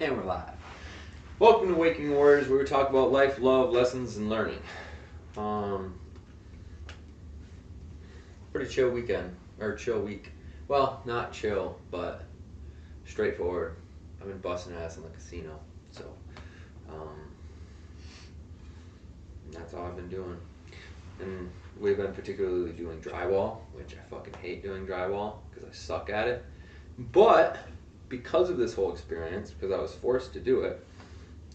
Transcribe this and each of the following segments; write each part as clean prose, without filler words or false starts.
And we're live. Welcome to Waking Warriors, where we talk about life, love, lessons, and learning. Pretty chill weekend, or chill week. Well, not chill, but straightforward. I've been busting ass in the casino, so that's all I've been doing. And we've been particularly doing drywall, which I fucking hate doing drywall because I suck at it. But because of this whole experience, because I was forced to do it,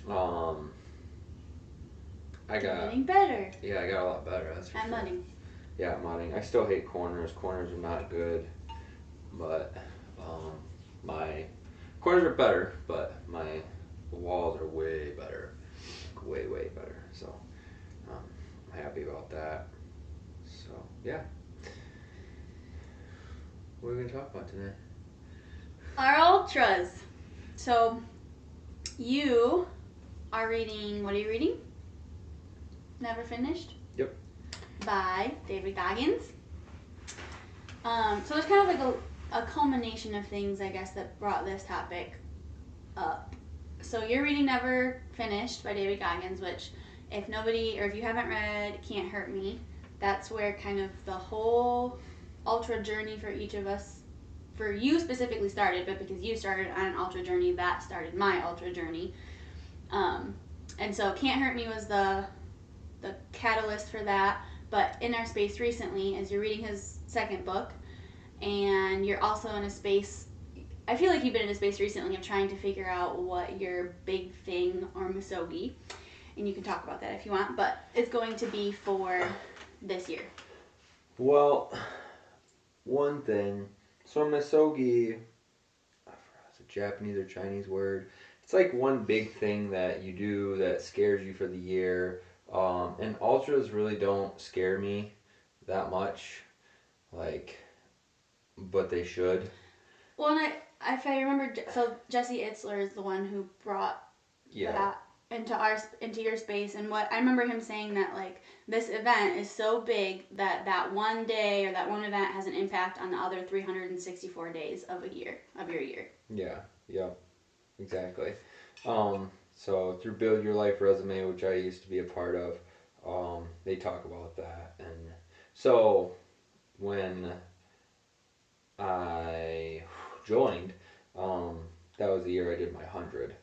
I got getting better. Yeah, I got a lot better. That's for I'm sure. mudding. Yeah, mudding. I still hate corners. Corners are not good, but my corners are better, but my walls are way better, way better. So I'm happy about that. So yeah, what are we gonna talk about today? Our ultras. So, you are reading, what are you reading? Never Finished? Yep. By David Goggins. So it's kind of like a culmination of things, I guess, that brought this topic up. So you're reading Never Finished by David Goggins, which if you haven't read Can't Hurt Me, that's where kind of the whole ultra journey for each of us, for you specifically started, but because you started on an ultra journey, that started my ultra journey. And so Can't Hurt Me was the catalyst for that. But in our space recently, as you're reading his second book, and you're also in a space, I feel like you've been in a space recently of trying to figure out what your big thing or misogi, and you can talk about that if you want, but it's going to be for this year. Well, one thing. So misogi, I forgot, it's a Japanese or Chinese word. It's like one big thing that you do that scares you for the year. And ultras really don't scare me that much, like, but they should. Well, and if I remember, so Jesse Itzler is the one who brought that into your space, and what I remember him saying that like this event is so big that one day or that one event has an impact on the other 364 days of your year. Yeah, exactly. So through Build Your Life Resume, which I used to be a part of, they talk about that. And so when I joined, that was the year I did my 100.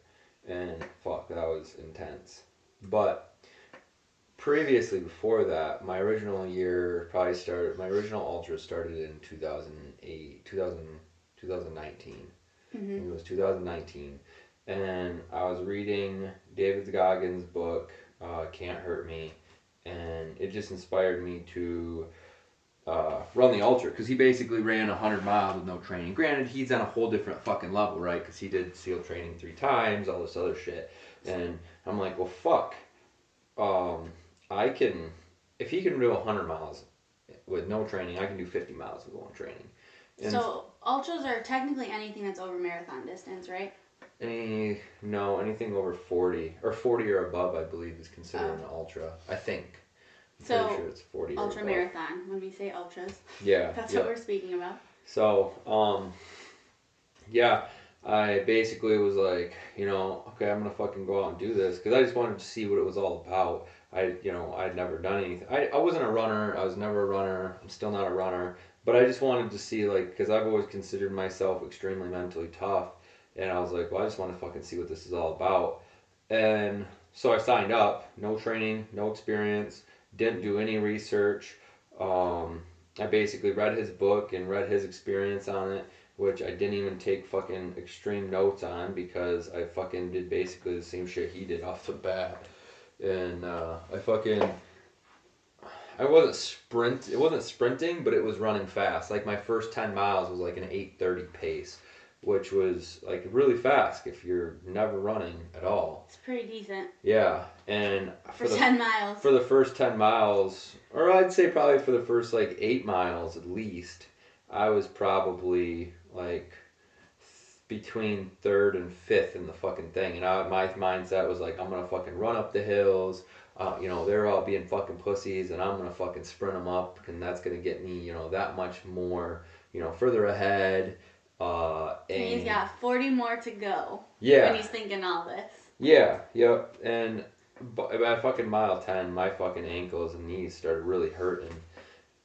And fuck, that was intense. But previously, before that, my original ultra started in 2008, 2019. Mm-hmm. It was 2019. And I was reading David Goggins' book, Can't Hurt Me, and it just inspired me to run the ultra, because he basically ran 100 miles with no training. Granted, he's on a whole different fucking level, right? Because he did SEAL training 3 times, all this other shit. And I'm like, well, fuck. I can, if he can do 100 miles with no training, I can do 50 miles with one training. And so ultras are technically anything that's over marathon distance, right? Anything over 40 or 40 or above, I believe, is considered an ultra. I think. I'm pretty sure it's 40 ultra or marathon. When we say ultras, yeah, that's what we're speaking about. So, yeah, I basically was like, okay, I'm gonna fucking go out and do this, because I just wanted to see what it was all about. I'd never done anything. I wasn't a runner. I was never a runner. I'm still not a runner. But I just wanted to see, like, because I've always considered myself extremely mentally tough. And I was like, well, I just want to fucking see what this is all about. And so I signed up. No training, no experience, didn't do any research. I basically read his book and read his experience on it, which I didn't even take fucking extreme notes on, because I fucking did basically the same shit he did off the bat. And it wasn't sprinting, but it was running fast. Like my first 10 miles was like an 8:30 pace, which was like really fast if you're never running at all. It's pretty decent. Yeah, and for 10 miles. For the first 10 miles, or I'd say probably for the first like 8 miles at least, I was probably like between third and fifth in the fucking thing. And my mindset was like, I'm gonna fucking run up the hills. They're all being fucking pussies, and I'm gonna fucking sprint them up, and that's gonna get me, that much more, further ahead. And he's And got 40 more to go when yeah, he's thinking all this. yeah, yep. And by fucking mile 10, my fucking ankles and knees started really hurting.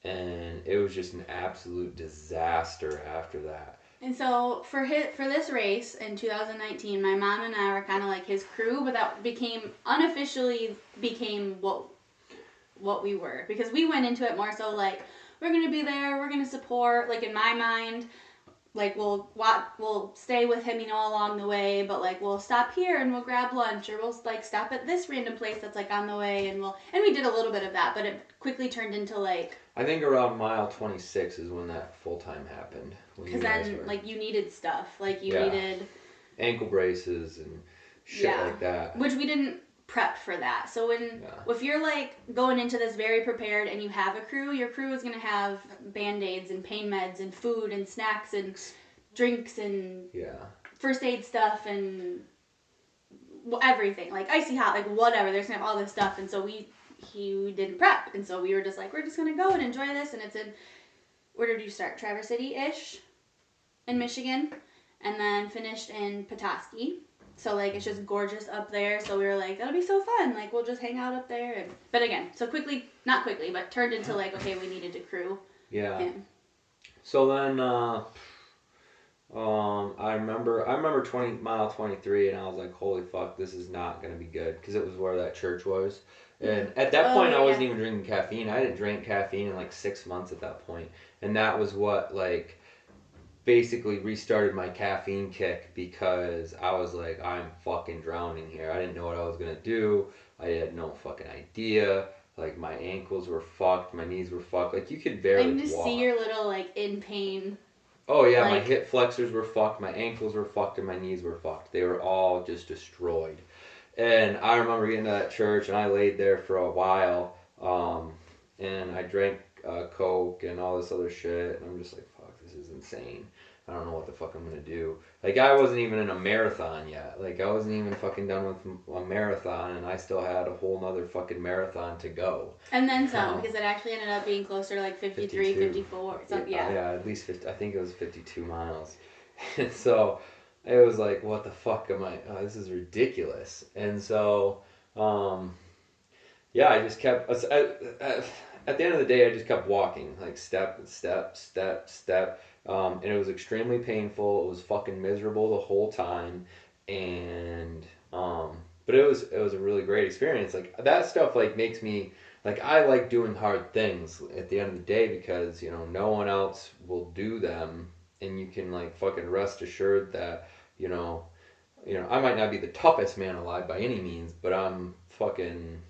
And it was just an absolute disaster after that. And so for this race in 2019, my mom and I were kind of like his crew, but that became unofficially became what we were, because we went into it more so like we're gonna be there, we're gonna support. Like in my mind, like we'll stay with him, along the way, but like we'll stop here and we'll grab lunch, or we'll like stop at this random place that's like on the way, and we did a little bit of that, but it quickly turned into like, I think around mile 26 is when that full time happened. When because you guys then were. like you needed stuff, like you Yeah. needed, Ankle braces and shit yeah, like that. which we didn't prep for that. So if you're like going into this very prepared and you have a crew, your crew is gonna have band-aids and pain meds and food and snacks and drinks and Yeah. first aid stuff and everything, like icy hot, like whatever. There's gonna have all this stuff, and so he didn't prep, and so we were just like, we're just gonna go and enjoy this. And it's in, where did you start? Traverse City ish, in Michigan, and then finished in Petoskey. So like it's just gorgeous up there. So we were like, that'll be so fun. Like we'll just hang out up there. And but again, so quickly, not quickly, but turned into like, okay, we needed to crew Yeah. him. So then, I remember 20 mile 23, and I was like, holy fuck, this is not gonna be good, because it was where that church was. And at that Oh point, I yeah, wasn't yeah. even drinking caffeine. I hadn't drank caffeine in like 6 months at that point, and that was what like basically restarted my caffeine kick, because I was like, I'm fucking drowning here. I didn't know what I was gonna do. I had no fucking idea. Like my ankles were fucked, my knees were fucked. Like you could I barely can just see walk. your little like in pain. Oh yeah, my Like hip flexors were fucked, my ankles were fucked, and my knees were fucked. They were all just destroyed. And I remember getting to that church, and I laid there for a while, and I drank Coke and all this other shit, and I'm just like, fuck, this is insane. I don't know what the fuck I'm gonna do. Like I wasn't even in a marathon yet. Like I wasn't even fucking done with a marathon, and I still had a whole nother fucking marathon to go. and then some, Um, because it actually ended up being closer to like 53, 52. 54. Yeah, So yeah. yeah, at least 50. I think it was 52 miles. And so it was like, what the fuck am I? Oh, this is ridiculous. And so, um, yeah, I just kept. At the end of the day, I just kept walking, like step, step, step, step. And it was extremely painful. It was fucking miserable the whole time, and but it was a really great experience. Like that stuff, like makes me like I like doing hard things at the end of the day, because no one else will do them, and you can like fucking rest assured that you know I might not be the toughest man alive by any means, but I'm fucking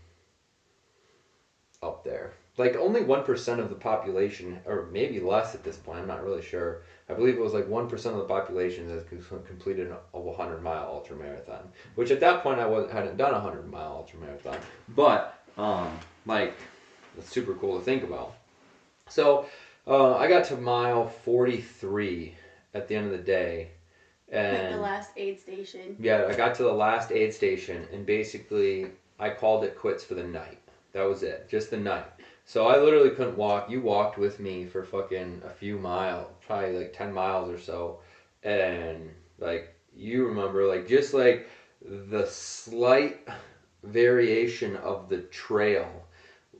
up there. Like only 1% of the population, or maybe less at this point. I'm not really sure. I believe it was like 1% of the population has completed a 100-mile ultramarathon. Which at that point hadn't done a 100-mile ultramarathon, but like that's super cool to think about. So I got to mile 43 at the end of the day, Like the and last aid station. yeah, I got to the last aid station, and basically I called it quits for the night. That was it, just the night. So I literally couldn't walk. You walked with me for fucking a few miles, probably like 10 miles or so. And like you remember, like just like the slight variation of the trail.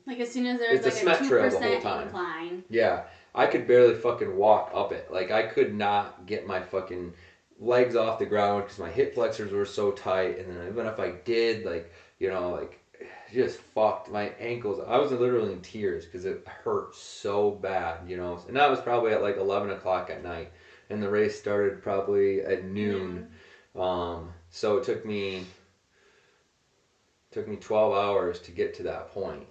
Like as soon as there's It's a like a cement two trail the whole percent time. incline. Yeah, I could barely fucking walk up it. Like I could not get my fucking legs off the ground because my hip flexors were so tight. And then even if I did, like like just fucked my ankles. I was literally in tears because it hurt so bad. And that was probably at like 11 o'clock at night, and the race started probably at noon. So it took me 12 hours to get to that point.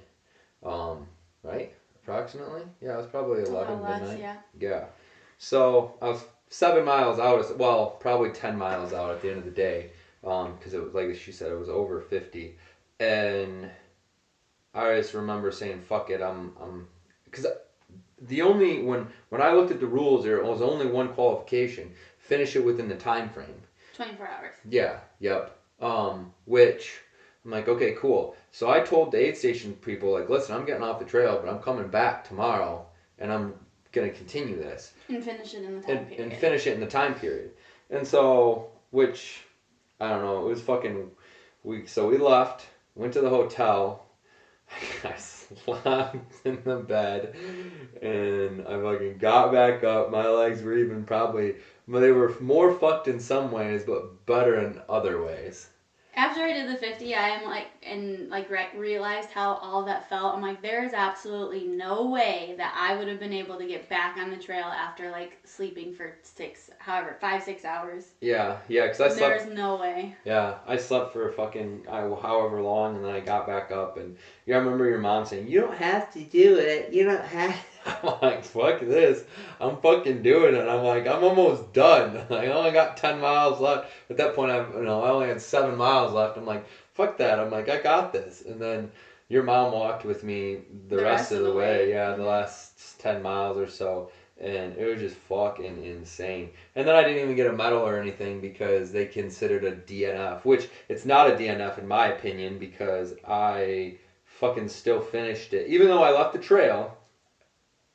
Right? Approximately? Yeah, it was probably A 11 little less, midnight. yeah. Yeah. So I was 7 miles out. Well, probably 10 miles out at the end of the day. Because it was like she said, it was over 50, and I just remember saying, "Fuck it, because the only when I looked at the rules, there was only one qualification: finish it within the time frame." 24 hours. Yeah. Yep. Which I'm like, okay, cool. So I told the aid station people, like, listen, I'm getting off the trail, but I'm coming back tomorrow, and I'm going to continue this and finish it in the time period. And finish it in the time period. And so, which I don't know, it was fucking weak. So we left, went to the hotel. I slept in the bed, and I fucking got back up. My legs were even probably, they were more fucked in some ways, but better in other ways. After I did the 50, I am like, and like realized how all that felt. I'm like, there is absolutely no way that I would have been able to get back on the trail after like sleeping for 5, 6 hours. Yeah, because I slept. There's no way. Yeah, I slept for fucking however long, and then I got back up, and I remember your mom saying, "You don't have to do it. You don't have." I'm like, "Fuck this! I'm fucking doing it." I'm like, "I'm almost done. I only got 10 miles left." At that point, I only had 7 miles left. I'm like, "Fuck that!" I'm like, "I got this." And then your mom walked with me the rest of the way. Yeah, the last 10 miles or so. And it was just fucking insane. And then I didn't even get a medal or anything because they considered a DNF, which it's not a DNF in my opinion because I fucking still finished it. Even though I left the trail,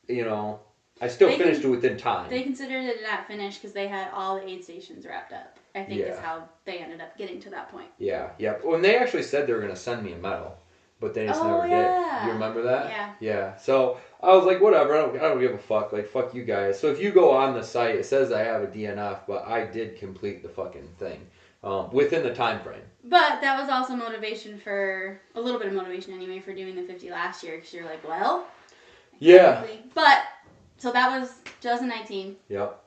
I still finished it within time. They considered it not finished because they had all the aid stations wrapped up, I think is how they ended up getting to that point. Yeah. Well, and they actually said they were going to send me a medal. But they just never did. You remember that? Yeah. Yeah. So I was like, whatever. I don't give a fuck. Like, fuck you guys. So if you go on the site, it says I have a DNF, but I did complete the fucking thing within the time frame. But that was also motivation for a little bit of motivation anyway for doing the 50 last year because you're like, well, yeah. But so that was 2019. Yep.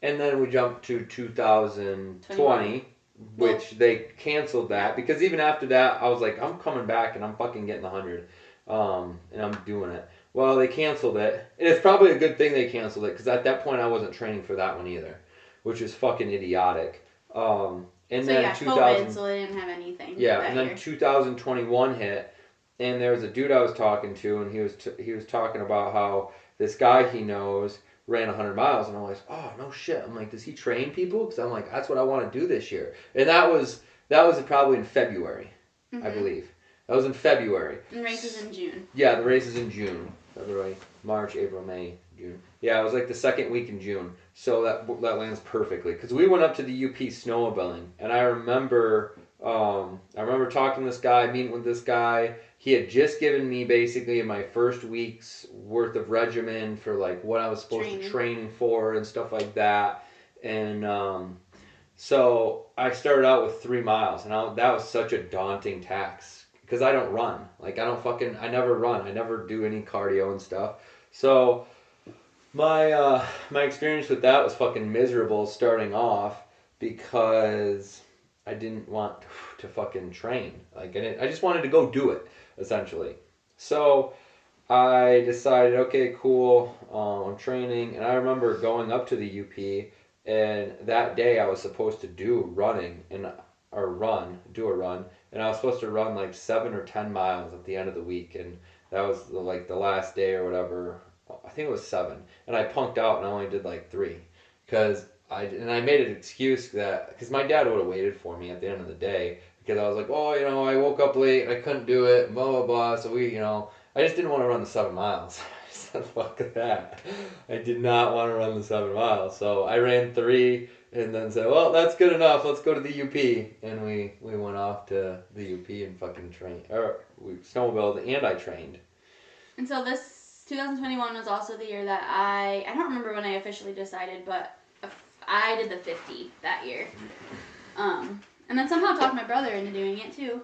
And then we jumped to 2020. Which they canceled that because even after that I was like, I'm coming back and I'm fucking getting the 100 and I'm doing it. Well, they canceled it, and it's probably a good thing they canceled it because at that point I wasn't training for that one either, which is fucking idiotic. And so then COVID, so they didn't have anything. Yeah, and then 2021 hit, and there was a dude I was talking to, and he was talking about how this guy he knows ran 100 miles, and I'm like, oh no shit. I'm like, does he train people? Because I'm like, that's what I want to do this year. And that was probably in February, I believe. That was in February. And races in June. Yeah, the race is in June. February, March, April, May, June. Yeah, it was like the second week in June. So that lands perfectly. Because we went up to the UP snowmobiling, and I remember talking to this guy, meeting with this guy. He had just given me basically my first week's worth of regimen for like what I was supposed to train for and stuff like that. And so I started out with 3 miles, and that was such a daunting task because I don't run. Like I never run. I never do any cardio and stuff. So my experience with that was fucking miserable starting off because I didn't want to fucking train. Like I just wanted to go do it, essentially. So I decided, okay, cool, I'm training. And I remember going up to the UP, and that day I was supposed to do a run, and I was supposed to run like 7 or 10 miles at the end of the week, and that was like the last day or whatever. I think it was 7, and I punked out and I only did like 3 because I made an excuse because my dad would have waited for me at the end of the day because I was like, oh, I woke up late and I couldn't do it, and blah blah blah. So I just didn't want to run the 7 miles. I said, fuck that. I did not want to run the 7 miles, so I ran 3 and then said, well, that's good enough. Let's go to the UP, and we went off to the UP and fucking trained, or we snowmobiled and I trained. And so this 2021 was also the year that I don't remember when I officially decided, but I did the 50 that year. And then somehow talked my brother into doing it too.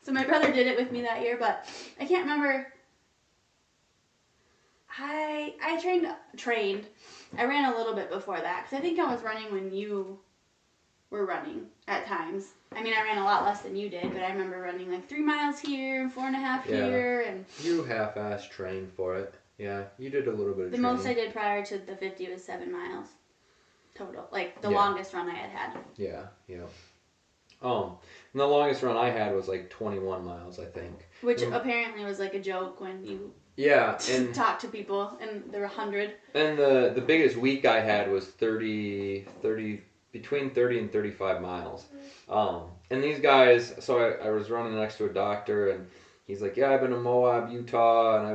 So my brother did it with me that year, but I can't remember. I trained. I ran a little bit before that because I think I was running when you were running at times. I mean, I ran a lot less than you did, but I remember running like 3 miles here and 4.5 here. And you half-ass trained for it. Yeah, you did a little bit of the training. most I did prior to the 50 was 7 miles total. Like the longest run I had. Yeah. And the longest run I had was like 21 miles, I think. Which apparently was like a joke when you and talk to people, and there were 100. And the biggest week I had was between 30 and 35 miles. And these guys, so I was running next to a doctor, and he's like, yeah, I've been to Moab, Utah, and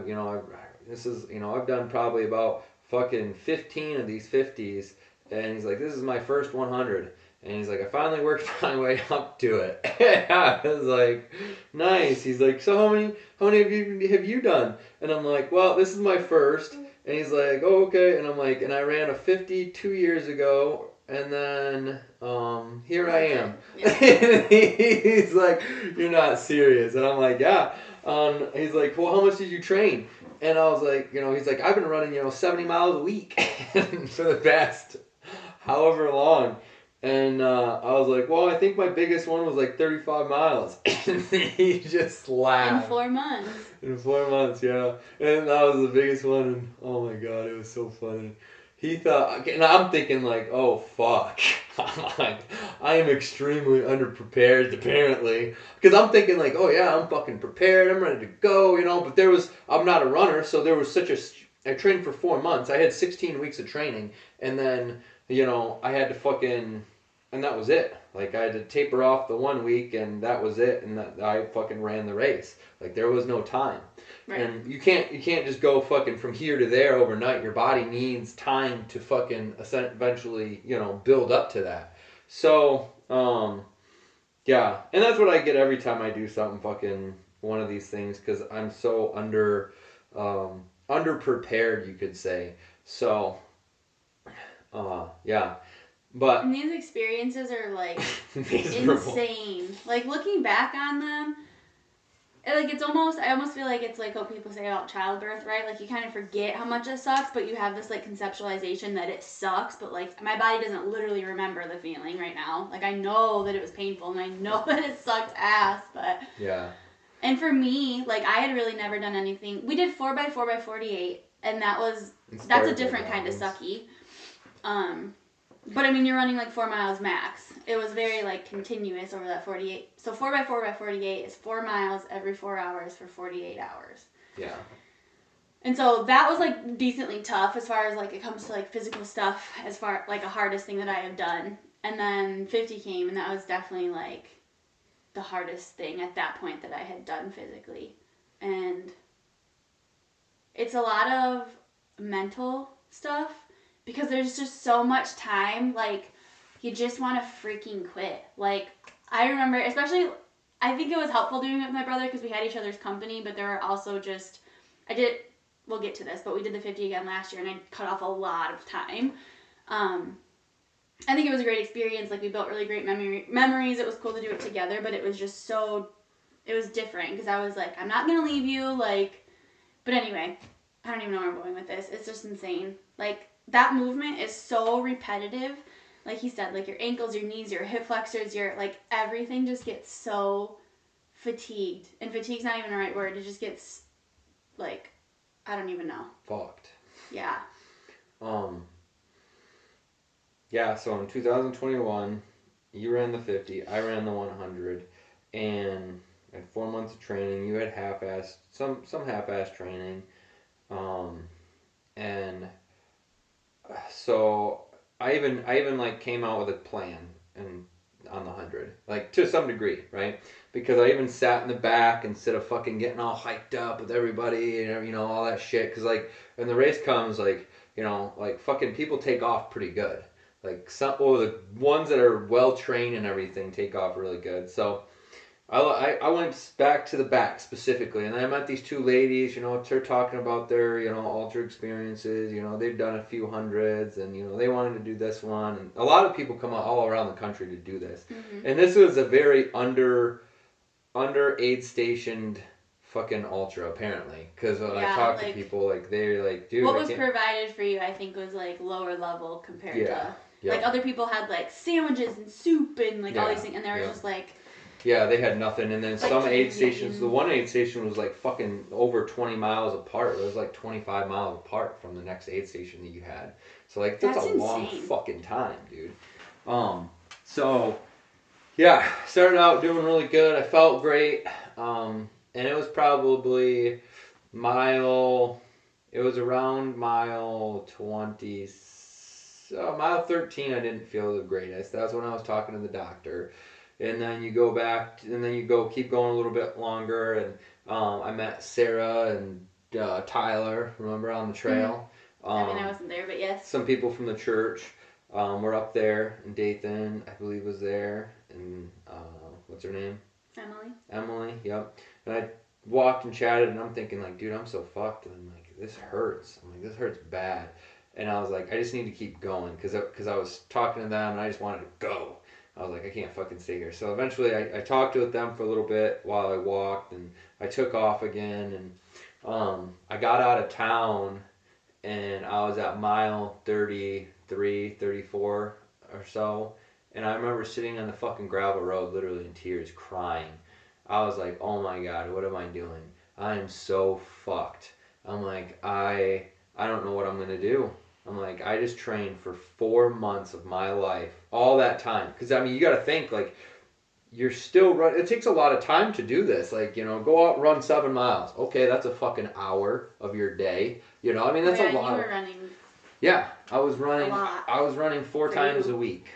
this is, I've done probably about fucking 15 of these 50s. And he's like, this is my first 100. And he's like, I finally worked my way up to it. I was like, nice. He's like, so how many have you done? And I'm like, well, this is my first. And he's like, oh, okay. And I'm like, and I ran a 50 2 years ago. And then here I am. Yeah. He's like, you're not serious. And I'm like, yeah. He's like, well, how much did you train? And I was like, he's like, I've been running, 70 miles a week for the past however long. And I was like, well, I think my biggest one was like 35 miles. And he just laughed. In 4 months. In 4 months, yeah. And that was the biggest one. And oh my God, it was so funny. He thought, and I'm thinking like, oh fuck. I'm like, I am extremely underprepared apparently. Because I'm thinking like, oh yeah, I'm fucking prepared. I'm ready to go, But I'm not a runner. So there was I trained for 4 months. I had 16 weeks of training. And then, I had to fucking, and that was it. Like I had to taper off the 1 week and that was it. And I fucking ran the race. Like there was no time. Right. And you can't just go fucking from here to there overnight. Your body needs time to fucking eventually, build up to that. So, yeah. And that's what I get every time I do something fucking one of these things because I'm so underprepared, you could say. So, yeah. But and these experiences are like insane. Like looking back on them, I almost feel like it's like what people say about childbirth, right? Like you kind of forget how much it sucks, but you have this like conceptualization that it sucks, but like my body doesn't literally remember the feeling right now. Like I know that it was painful and I know that it sucked ass, but yeah. And for me, like I had really never done anything. We did 4x4x48, and that's a different kind of sucky. But I mean, you're running like 4 miles max. It was very like continuous over that 48. So 4x4x48 is 4 miles every 4 hours for 48 hours. Yeah. And so that was like decently tough as far as like it comes to like physical stuff, as far like a hardest thing that I have done. And then 50 came, and that was definitely like the hardest thing at that point that I had done physically. And it's a lot of mental stuff because there's just so much time, like you just want to freaking quit. Like I remember, especially I think it was helpful doing it with my brother because we had each other's company, but there were also just we'll get to this, but we did the 50 again last year and I cut off a lot of time. I think it was a great experience. Like we built really great memories. It was cool to do it together, but it was just it was different because I was like, I'm not going to leave you. Like, but anyway, I don't even know where I'm going with this. It's just insane. Like that movement is so repetitive. Like he said, like your ankles, your knees, your hip flexors, your like everything just gets so fatigued. And fatigue's not even the right word. It just gets like, I don't even know. Fucked. Yeah. Yeah, so in 2021, you ran the 50, I ran the 100, and I had 4 months of training. You had some half-assed training, and so I even like came out with a plan and on the 100, like to some degree, right? Because I even sat in the back instead of fucking getting all hyped up with everybody and all that shit. Because like when the race comes, like like fucking people take off pretty good. Like the ones that are well trained and everything take off really good. So I went back to the back specifically, and I met these two ladies. They're talking about their ultra experiences. They've done a few hundreds, and they wanted to do this one. And a lot of people come out all around the country to do this. Mm-hmm. And this was a very under aid stationed fucking ultra apparently, because when I talk to people, like they're like, dude, what was provided for you I think was like lower level compared to like other people had like sandwiches and soup and like all these things, and they were just like they had nothing. And then like some aid stations, the one aid station was like fucking over 20 miles apart. It was like 25 miles apart from the next aid station that you had. So like that's a insane. Long fucking time, dude. So yeah, started out doing really good. I felt great. And it was probably around mile 20, mile 13 I didn't feel the greatest. That's when I was talking to the doctor. And then you go keep going a little bit longer, and I met Sarah and Tyler, remember, on the trail. I mean, I wasn't there, but yes. Some people from the church were up there, and Dathan, I believe, was there, and what's her name? Emily, yep. And I walked and chatted, and I'm thinking, like, dude, I'm so fucked, and I'm like, this hurts. I'm like, this hurts bad. And I was like, I just need to keep going, because I was talking to them, and I just wanted to go. I was like, I can't fucking stay here. So eventually I talked with them for a little bit while I walked, and I took off again, and I got out of town, and I was at mile 33, 34 or so, and I remember sitting on the fucking gravel road literally in tears, crying. I was like, oh my god, what am I doing? I am so fucked. I'm like, I don't know what I'm gonna do. I'm like, I just trained for 4 months of my life, all that time. Because, I mean, you got to think, like, you're still running. It takes a lot of time to do this. Like, you know, go out and run 7 miles. Okay, that's a fucking hour of your day. You know, I mean, that's a lot. You were running. Yeah, I was running. A lot. I was running 4 times a week,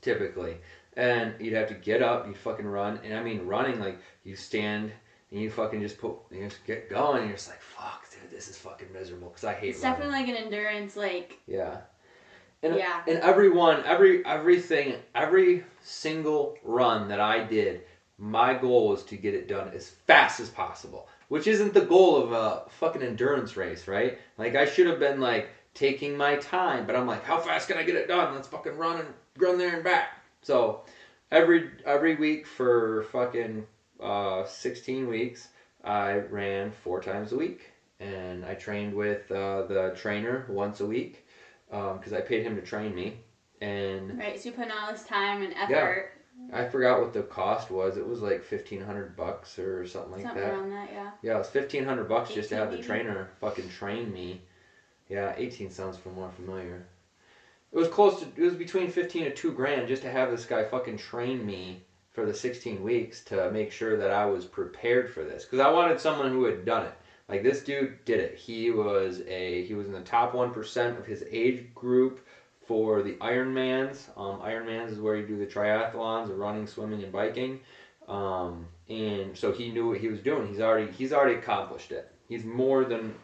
typically. And you'd have to get up, you'd fucking run. And I mean, running, like, you stand and you fucking just get going. And you're just like, fuck, dude, this is fucking miserable. Because I hate It's running. definitely like an endurance, like. Yeah. And everything, every single run that I did, my goal was to get it done as fast as possible. Which isn't the goal of a fucking endurance race, right? Like, I should have been, like, taking my time. But I'm like, how fast can I get it done? Let's fucking run there and back. So, every week for fucking 16 weeks, I ran 4 times a week. And I trained with the trainer once a week. Because I paid him to train me, and right. So you put in all this time and effort. Yeah, I forgot what the cost was. It was like $1,500 or something like something that. Around that, yeah. Yeah, it was $1,500 just to have the maybe? trainer fucking train me. Yeah, 18 sounds more familiar. It was close to. It was between 15 and $2,000 just to have this guy fucking train me for the 16 weeks to make sure that I was prepared for this. Because I wanted someone who had done it. Like, this dude did it. He was in the top 1% of his age group for the Ironmans. Ironmans is where you do the triathlons of running, swimming, and biking. And so he knew what he was doing. He's already accomplished it. He's more than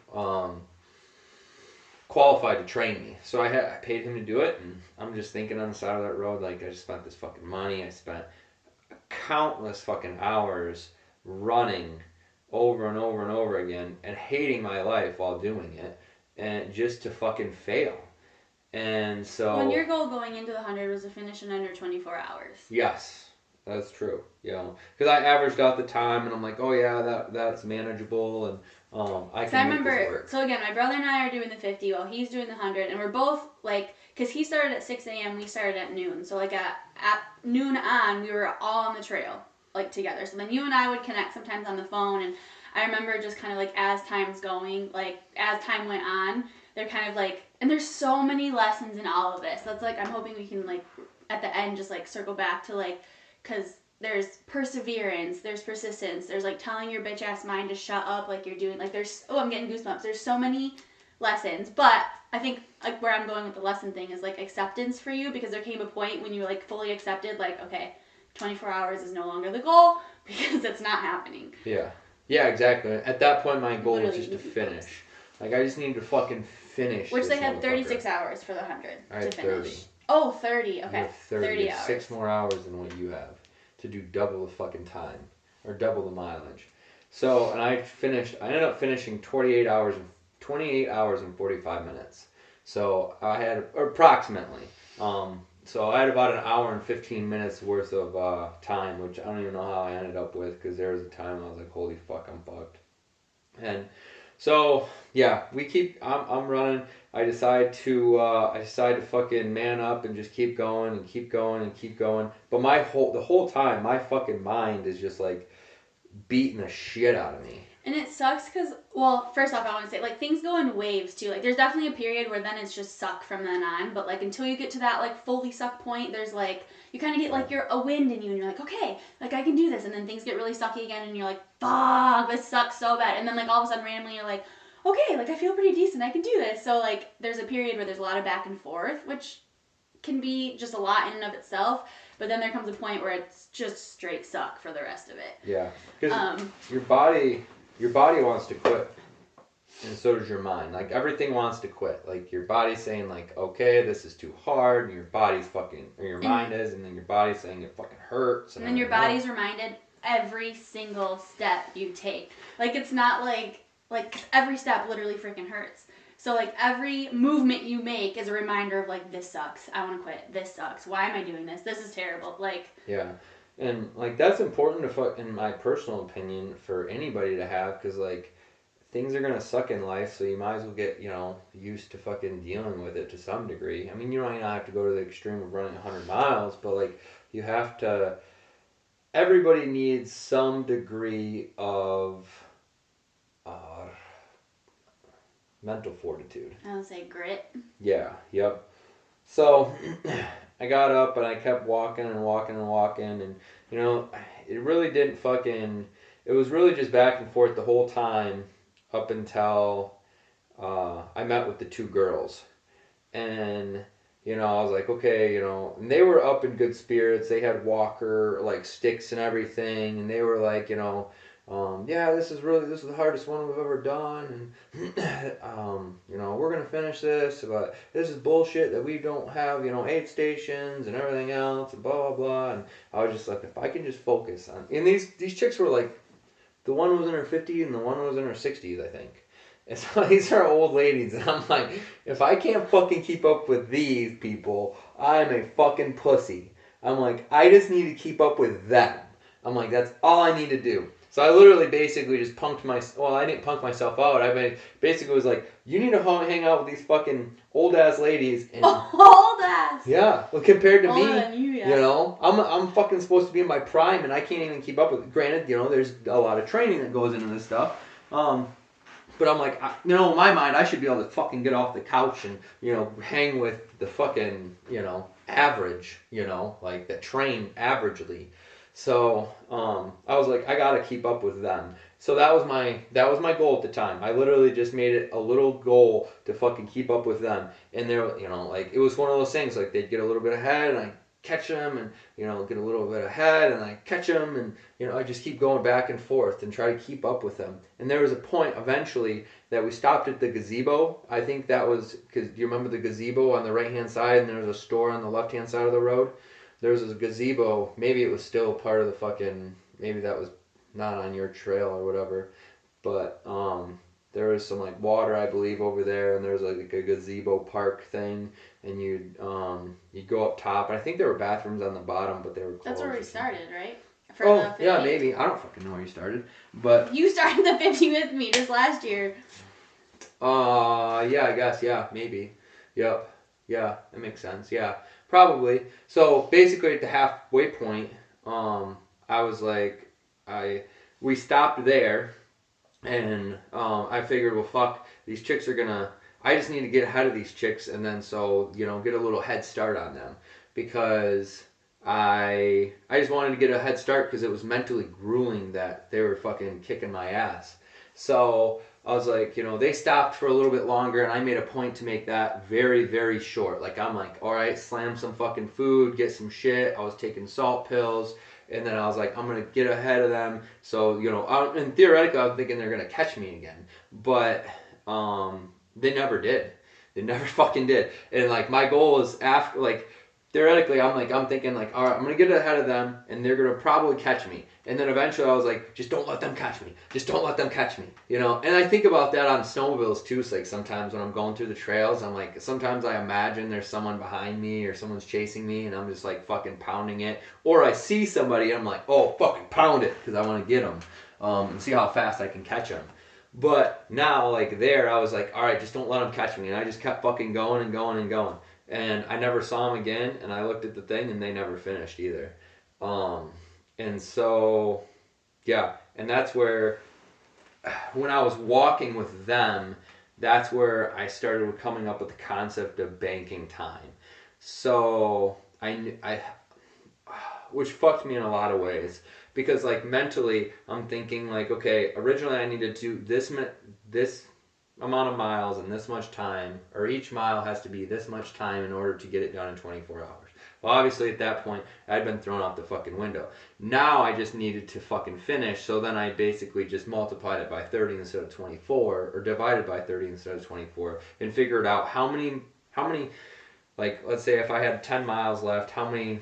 qualified to train me. So I paid him to do it, and I'm just thinking on the side of that road, like, I just spent this fucking money. I spent countless fucking hours running over and over and over again and hating my life while doing it, and just to fucking fail. And so when your goal going into the 100 was to finish in under 24 hours. Yes, that's true. You know, because I averaged out the time, and I'm like, oh yeah, that's manageable, and I can make this work. So again, my brother and I are doing the 50 while he's doing the 100, and we're both like, because he started at 6 a.m., we started at noon. So like at noon on, we were all on the trail, like, together. So then you and I would connect sometimes on the phone, and I remember just kind of like as time's going, like as time went on, they're kind of like, and there's so many lessons in all of this. That's like, I'm hoping we can like at the end just like circle back to like, because there's perseverance, there's persistence, there's like telling your bitch ass mind to shut up like you're doing, like there's, oh, I'm getting goosebumps. There's so many lessons, but I think like where I'm going with the lesson thing is like acceptance for you, because there came a point when you like fully accepted like, okay, 24 hours is no longer the goal because it's not happening. Yeah, exactly. At that point, my goal was just to finish. Like, I just needed to fucking finish. Which they had 36 hours for the 100 I had to finish. 30. Oh, 30. Okay. You have 30 hours. 6 more hours than what you have to do double the fucking time, or double the mileage. So, and I ended up finishing 28 hours and 45 minutes. So I had approximately. So I had about an hour and 15 minutes worth of time, which I don't even know how I ended up with, because there was a time I was like, holy fuck, I'm fucked. And so yeah, I'm running. I decide to fucking man up and just keep going and keep going and keep going. But the whole time, my fucking mind is just like beating the shit out of me. And it sucks because, well, first off, I want to say, like, things go in waves, too. Like, there's definitely a period where then it's just suck from then on. But, like, until you get to that, like, fully suck point, there's, like, you kind of get, like, a wind in you. And you're like, okay, like, I can do this. And then things get really sucky again. And you're like, fuck, this sucks so bad. And then, like, all of a sudden, randomly, you're like, okay, like, I feel pretty decent. I can do this. So, like, there's a period where there's a lot of back and forth, which can be just a lot in and of itself. But then there comes a point where it's just straight suck for the rest of it. Yeah. Because your body wants to quit and so does your mind. Like everything wants to quit. Like your body's saying like, okay, this is too hard, and your body's fucking, or your mind is, and then your body's saying it fucking hurts. And then your body's reminded every single step you take. Like it's not like every step literally freaking hurts. So like every movement you make is a reminder of like, this sucks. I want to quit. This sucks. Why am I doing this? This is terrible. Like yeah, and like that's important to in my personal opinion for anybody to have because like things are gonna suck in life, so you might as well get used to fucking dealing with it to some degree. I mean, you might not have to go to the extreme of running 100 miles, but like you have to. Everybody needs some degree of uh, mental fortitude. I would say grit. Yeah. Yep. So I got up and I kept walking and walking and walking, and it really didn't fucking. It was really just back and forth the whole time up until I met with the two girls. And, I was like, okay, and they were up in good spirits. They had walker, like, sticks and everything. And they were like, yeah, this is the hardest one we've ever done. And, we're going to finish this. But this is bullshit that we don't have, aid stations and everything else and blah, blah, blah. And I was just like, if I can just focus on. And these chicks were like, the one was in her 50s and the one was in her 60s, I think. And so these are old ladies, and I'm like, if I can't fucking keep up with these people, I'm a fucking pussy. I'm like, I just need to keep up with them. I'm like, that's all I need to do. So I literally basically just I didn't punk myself out. I basically was like, you need to hang out with these fucking old ass ladies. And old ass. Yeah, well, compared to Older me, than you, yeah. I'm fucking supposed to be in my prime, and I can't even keep up with it. Granted, there's a lot of training that goes into this stuff. But I'm like, in my mind, I should be able to fucking get off the couch and, hang with the fucking, average, like that train averagely. So, I was like, I gotta keep up with them. So that was my goal at the time. I literally just made it a little goal to fucking keep up with them. And they're, like, it was one of those things, like they'd get a little bit ahead and I catch them and, get a little bit ahead and I catch them and, I just keep going back and forth and try to keep up with them. And there was a point eventually that we stopped at the gazebo. I think that was, because do you remember the gazebo on the right-hand side and there was a store on the left-hand side of the road? There was a gazebo. Maybe it was still part of the fucking, maybe that was not on your trail or whatever. But there was some like water, I believe, over there, and there was like a gazebo park thing, and you'd go up top. And I think there were bathrooms on the bottom, but they were closed. That's where we started, right? For the yeah, maybe. I don't fucking know where you started, but you started the 50 with me just last year. Yeah, I guess, yeah, maybe, yep, yeah, that makes sense, yeah, probably. So basically, at the halfway point, I was like, we stopped there. And I figured, well, fuck, these chicks are gonna. I just need to get ahead of these chicks, and then get a little head start on them because I just wanted to get a head start because it was mentally grueling that they were fucking kicking my ass. So I was like, they stopped for a little bit longer, and I made a point to make that very, very short. Like I'm like, all right, slam some fucking food, get some shit. I was taking salt pills. And then I was like, I'm going to get ahead of them. So, and theoretically, I was thinking they're going to catch me again. But they never did. They never fucking did. And, like, my goal is after, like, theoretically, I'm thinking, like, all right, I'm going to get ahead of them, and they're going to probably catch me. And then eventually I was like, just don't let them catch me. Just don't let them catch me. And I think about that on snowmobiles, too. So, like, sometimes when I'm going through the trails, I'm like, sometimes I imagine there's someone behind me or someone's chasing me, and I'm just, like, fucking pounding it. Or I see somebody, and I'm like, oh, fucking pound it, because I want to get them and see how fast I can catch them. But now, like, there, I was like, all right, just don't let them catch me. And I just kept fucking going and going and going. And I never saw them again, and I looked at the thing, and they never finished either. And so, yeah, and that's where, when I was walking with them, that's where I started coming up with the concept of banking time. So, which fucked me in a lot of ways. Because, like, mentally, I'm thinking, like, okay, originally I needed to do this amount of miles in this much time, or each mile has to be this much time in order to get it done in 24 hours. Well, obviously at that point, I'd been thrown out the fucking window. Now I just needed to fucking finish, so then I basically just multiplied it by 30 instead of 24, or divided by 30 instead of 24, and figured out how many, like, let's say if I had 10 miles left, how many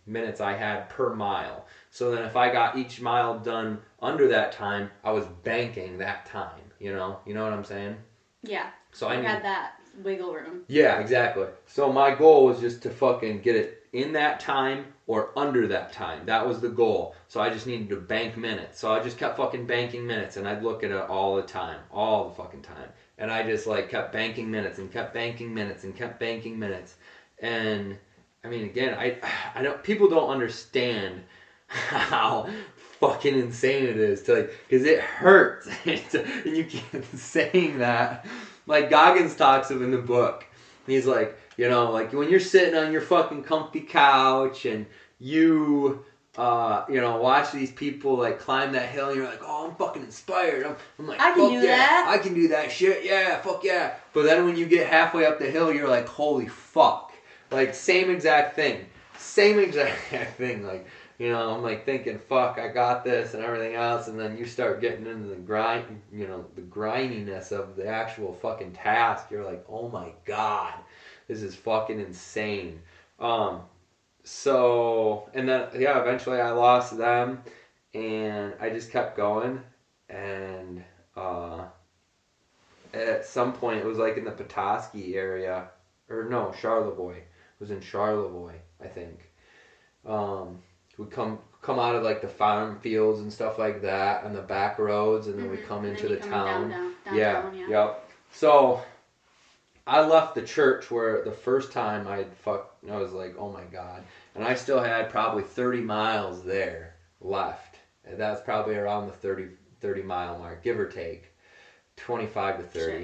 minutes I had per mile. So then if I got each mile done under that time, I was banking that time, you know what I'm saying? Yeah. So I had that wiggle room. Yeah, exactly. So my goal was just to fucking get it in that time or under that time. That was the goal. So I just needed to bank minutes. So I just kept fucking banking minutes, and I'd look at it all the time, all the fucking time. And I just like kept banking minutes and kept banking minutes and kept banking minutes. And I mean, again, I don't, people don't understand how fucking insane it is to like, because it hurts. And you keep saying that. Like Goggins talks of in the book. He's like, like when you're sitting on your fucking comfy couch and you, watch these people like climb that hill and you're like, oh, I'm fucking inspired. I'm like, I can do that. I can do that shit. Yeah, fuck yeah. But then when you get halfway up the hill, you're like, holy fuck. Like same exact thing. Like, I'm like thinking, fuck, I got this and everything else, and then you start getting into the grind, the grindiness of the actual fucking task. You're like, oh my god, this is fucking insane. So, and then, yeah, eventually I lost them, and I just kept going, and, at some point, it was like in the Petoskey area, or no, Charlevoix. It was in Charlevoix, I think. We come out of like the farm fields and stuff like that, and the back roads, and then we come into the town. Downtown, yeah. Yep. So I left the church where the first time I was like, oh my god, and I still had probably 30 miles there left. And that's probably around the 30 mile mark, give or take, 25 to 30. Sure.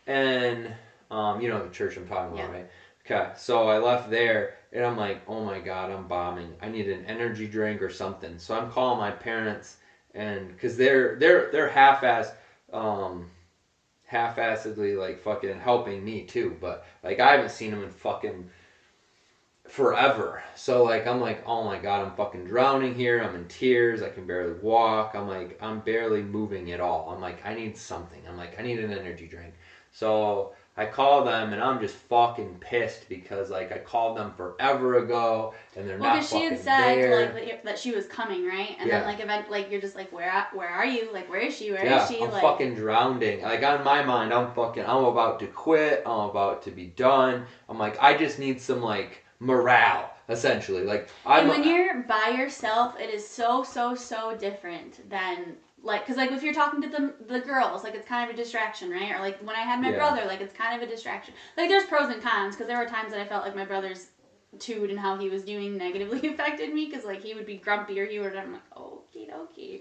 And the church I'm talking about, right? Okay, so I left there, and I'm like, oh my god, I'm bombing. I need an energy drink or something. So I'm calling my parents, and because they're half-assedly like fucking helping me too, but like I haven't seen them in fucking forever. So like I'm like, oh my god, I'm fucking drowning here. I'm in tears. I can barely walk. I'm barely moving at all. I'm like, I need something. I'm like, I need an energy drink. So I call them, and I'm just fucking pissed because like I called them forever ago, and they're not fucking there. Well, because she had said like that she was coming, right? And then like you're just like, where are you? Like, where is she? Where is she? I'm fucking drowning. Like on my mind, I'm about to quit. I'm about to be done. I'm like, I just need some like morale, essentially. Like when you're by yourself, it is so different than. Like, because, like, if you're talking to the girls, like, it's kind of a distraction, right? Or, like, when I had my brother, like, it's kind of a distraction. Like, there's pros and cons, because there were times that I felt like my brother's attitude and how he was doing negatively affected me, because, like, he would be grumpy or he would, I'm like, okie dokie.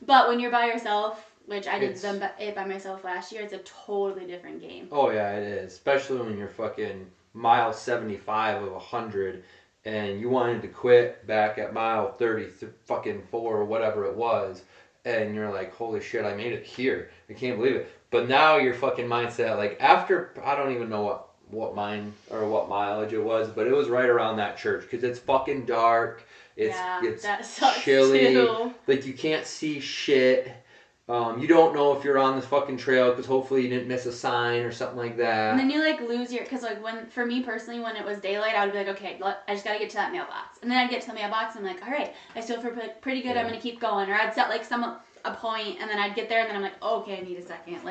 But when you're by yourself, which I did it by myself last year, it's a totally different game. Oh, yeah, it is. Especially when you're fucking mile 75 of 100, and you wanted to quit back at mile 4 or whatever it was. And you're like, holy shit, I made it here. I can't believe it. But now your fucking mindset, like after, I don't even know what mileage it was, but it was right around that church because it's fucking dark. It's chilly. Too. Like you can't see shit. You don't know if you're on this fucking trail because hopefully you didn't miss a sign or something like that. And then you like lose your, because like for me personally, when it was daylight, I would be like, okay, I just got to get to that mailbox. And then I'd get to the mailbox and I'm like, all right, I still feel pretty good. Yeah. I'm going to keep going. Or I'd set like a point and then I'd get there and then I'm like, okay, I need a second.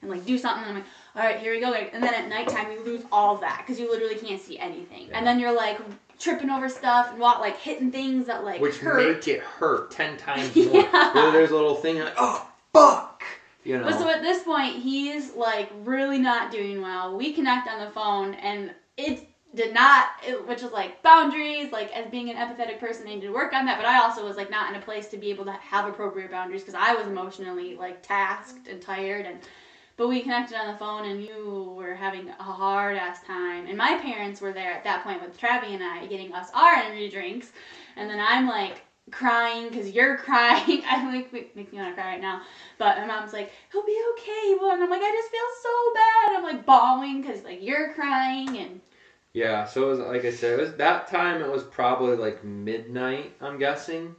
And do something and I'm like, all right, here we go. And then at nighttime you lose all of that because you literally can't see anything. Yeah. And then you're like tripping over stuff and hitting things that like which hurt. Make it hurt 10 times more. Yeah. There's a little thing like, oh, fuck! But so at this point, he's like really not doing well. We connect on the phone and which was like boundaries, like as being an empathetic person, I needed to work on that, but I also was like not in a place to be able to have appropriate boundaries because I was emotionally like tasked and tired but we connected on the phone and you were having a hard ass time. And my parents were there at that point with Travi and I getting us our energy drinks. And then I'm like crying because you're crying. I like makes me want to cry right now. But my mom's like, he'll be okay. Well, and I'm like, I just feel so bad. I'm like bawling because like you're crying and. Yeah, so it was like I said, it was that time. It was probably like midnight, I'm guessing.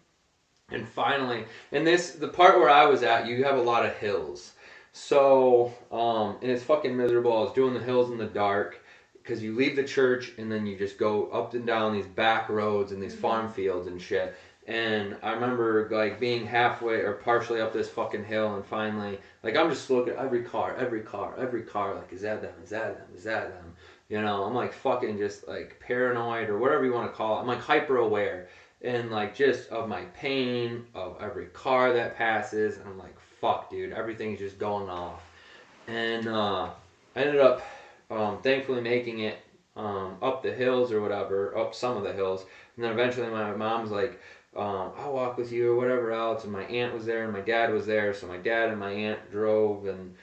And finally, and the part where I was at, you have a lot of hills. So, and it's fucking miserable. I was doing the hills in the dark because you leave the church and then you just go up and down these back roads and these farm fields and shit. And I remember like being halfway or partially up this fucking hill, and finally, like I'm just looking at every car, like is that them? Is that them? Is that them? You know, I'm like fucking just like paranoid or whatever you want to call it. I'm like hyper aware and like just of my pain of every car that passes, and I'm like fuck dude, everything's just going off. And I ended up thankfully making it up the hills or whatever, up some of the hills, and then eventually my mom's like, I'll walk with you or whatever else, and my aunt was there and my dad was there, so my dad and my aunt drove and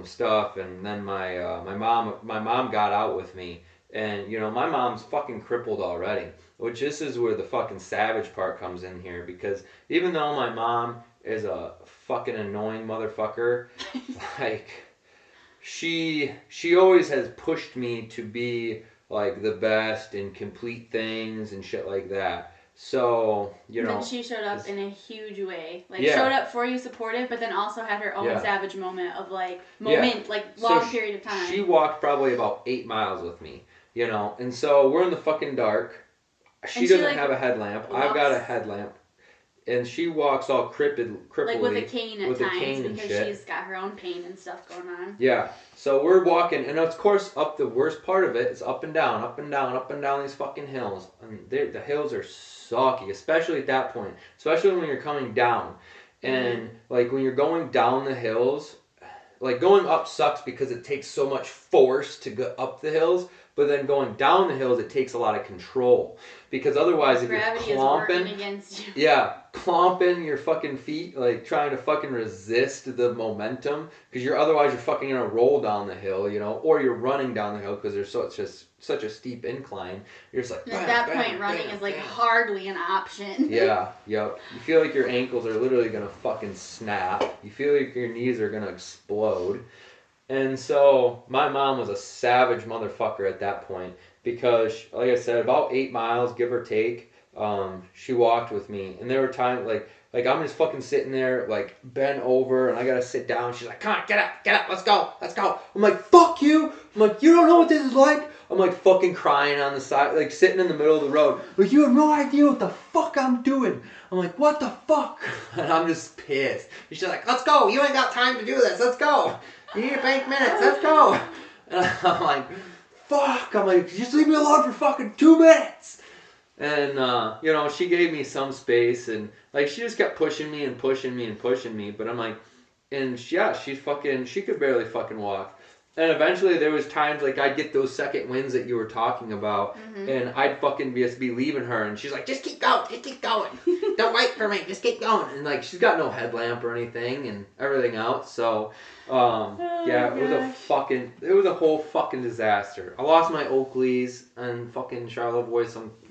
stuff, and then my mom got out with me, and you know my mom's fucking crippled already, which this is where the fucking savage part comes in here, because even though my mom is a fucking annoying motherfucker, like she always has pushed me to be like the best and complete things and shit like that. So, you know. Then she showed up in a huge way. Like, yeah. showed up for you supportive, but then also had her own Yeah. savage moment of, like, like, So long period of time. She walked probably about 8 miles with me, you know. And so we're in the fucking dark. She doesn't like, have a headlamp. I've got a headlamp. And she walks all crippled, like with a cane at times because she's got her own pain and stuff going on. Yeah. So we're walking, and of course, up the worst part of it is up and down, up and down, up and down these fucking hills. I mean, the hills are sucky, especially at that point, especially when you're coming down. And like when you're going down the hills, like going up sucks because it takes so much force to go up the hills. But then going down the hills, it takes a lot of control, because otherwise, if you're clomping, clomping your fucking feet, like trying to fucking resist the momentum, because you're fucking gonna roll down the hill, you know, or you're running down the hill because there's such a steep incline. You're just like, at that point, running is like hardly an option. Yep. You feel like your ankles are literally gonna fucking snap. You feel like your knees are gonna explode. And so my mom was a savage motherfucker at that point, because, like I said, about 8 miles, give or take, she walked with me. And there were times, like I'm just fucking sitting there, like, bent over, and I gotta sit down. She's like, come on, get up, let's go. I'm like, fuck you. I'm like, you don't know what this is like. I'm like fucking crying on the side, like sitting in the middle of the road. Like, you have no idea what the fuck I'm doing. I'm like, what the fuck? And I'm just pissed. And she's like, let's go. You ain't got time to do this. Let's go. You need 8 minutes. Let's go. And I'm like, fuck. I'm like, just leave me alone for fucking 2 minutes. And, you know, she gave me some space, and, like, she just kept pushing me. But I'm like, and she could barely fucking walk. And eventually there was times, like, I'd get those second wins that you were talking about, and I'd fucking just be leaving her, and she's like, just keep going. Don't wait for me, just keep going. And, like, she's got no headlamp or anything and everything else, so, it was a whole fucking disaster. I lost my Oakleys and fucking Charlevoix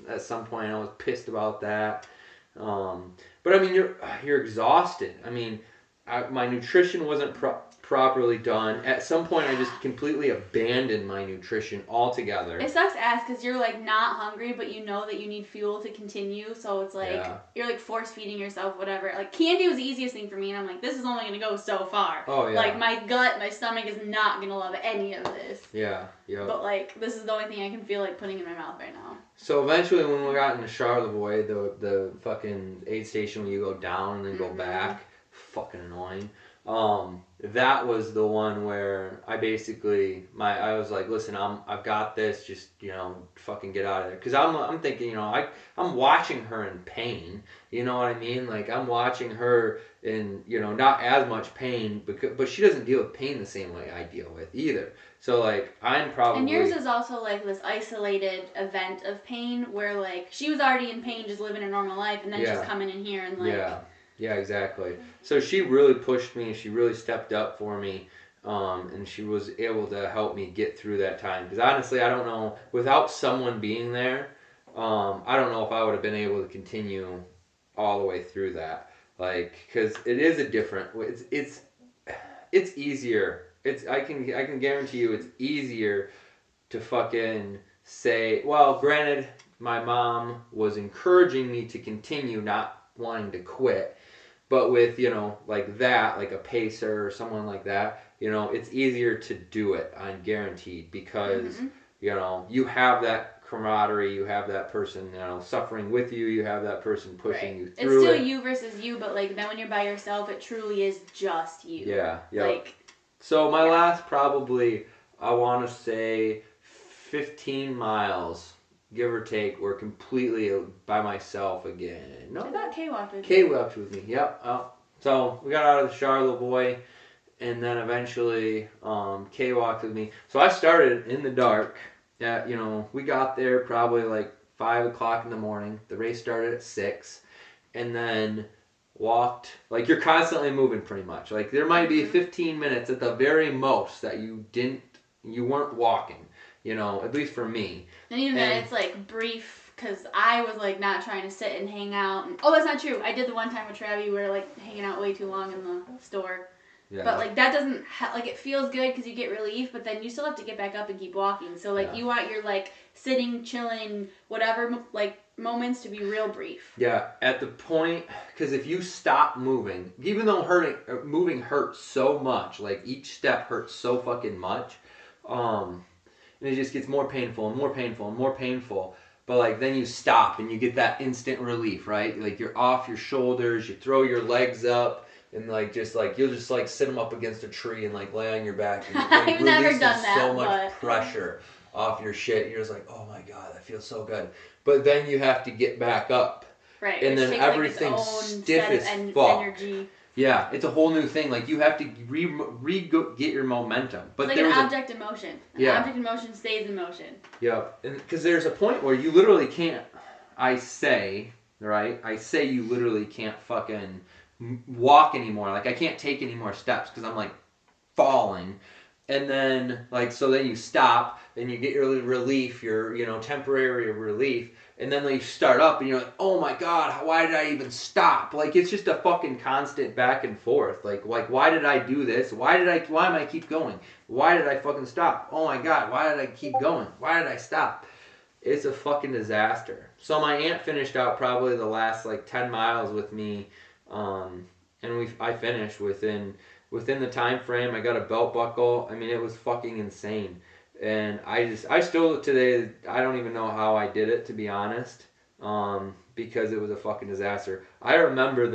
at some point. I was pissed about that. But, I mean, you're exhausted. I mean, my nutrition wasn't properly done. At some point, I just completely abandoned my nutrition altogether. It sucks ass because you're like not hungry, but you know that you need fuel to continue. So it's like you're like force feeding yourself whatever. Like candy was the easiest thing for me, and I'm like, this is only gonna go so far. Oh yeah. Like my gut, my stomach is not gonna love any of this. Yeah. But like this is the only thing I can feel like putting in my mouth right now. So eventually, when we got into Charlevoix, the fucking aid station where you go down and then go back, fucking annoying. That was the one where I basically I was like, listen, I've got this, just, you know, fucking get out of there, because I'm thinking, you know, I'm watching her in pain, you know what I mean, like I'm watching her in, you know, not as much pain, but she doesn't deal with pain the same way I deal with either. So like I'm probably, and yours is also like this isolated event of pain where like she was already in pain just living a normal life, and then she's coming in here and like Yeah, exactly. So she really pushed me. She really stepped up for me, and she was able to help me get through that time. Because honestly, I don't know, without someone being there, I don't know if I would have been able to continue all the way through that. Like, because it is a different. It's easier. I can guarantee you it's easier to fucking say. Well, granted, my mom was encouraging me to continue, not wanting to quit. But with, like that, like a pacer or someone like that, it's easier to do it, I'm guaranteed, because, Mm-hmm. you have that camaraderie, you have that person, suffering with you, you have that person pushing you It's through still it. you versus you, but like then when you're by yourself, it truly is just you. Yeah, yeah. Like, So my last probably, I want to say 15 miles, give or take, were completely by myself again. No, I thought Kay walked with Kay you. walked with me. Yep. So we got out of the Charlotte boy, and then eventually Kay walked with me. So I started in the dark. We got there probably like 5 o'clock in the morning. The race started at 6, and then walked. Like, you're constantly moving pretty much. Like, there might be 15 minutes at the very most that you weren't walking. At least for me. And even then, it's like brief because I was like not trying to sit and hang out. And, oh, that's not true. I did the one time with Travi. We were like hanging out way too long in the store. Yeah. But like that doesn't like it feels good because you get relief, but then you still have to get back up and keep walking. So like you want your like sitting, chilling, whatever like moments to be real brief. Yeah, at the point, because if you stop moving, even though moving hurts so much, like each step hurts so fucking much, and it just gets more painful and more painful and more painful. But like then you stop and you get that instant relief, right? Like you're off your shoulders, you throw your legs up. And like you'll just like sit them up against a tree and like lay on your back and like, I've never done that, so much pressure off your shit. You're just like, oh my god, that feels so good. But then you have to get back up, right? And then everything's stiff as fuck. Energy. Yeah, it's a whole new thing. Like you have to get your momentum. But it's like an object in motion. An object in motion stays in motion. Yep, and because there's a point where you literally can't. I say you literally can't fucking walk anymore. Like I can't take any more steps because I'm like falling. And then like so then you stop and you get your relief, your temporary relief, and then you start up and you're like, oh my god, why did I even stop? Like it's just a fucking constant back and forth. Like why did I do this? Why am I keep going? Why did I fucking stop? Oh my god, why did I keep going? Why did I stop? It's a fucking disaster. So my aunt finished out probably the last like 10 miles with me. And I finished within the time frame. I got a belt buckle. I mean, it was fucking insane. And I still today, I don't even know how I did it, to be honest, because it was a fucking disaster. I remember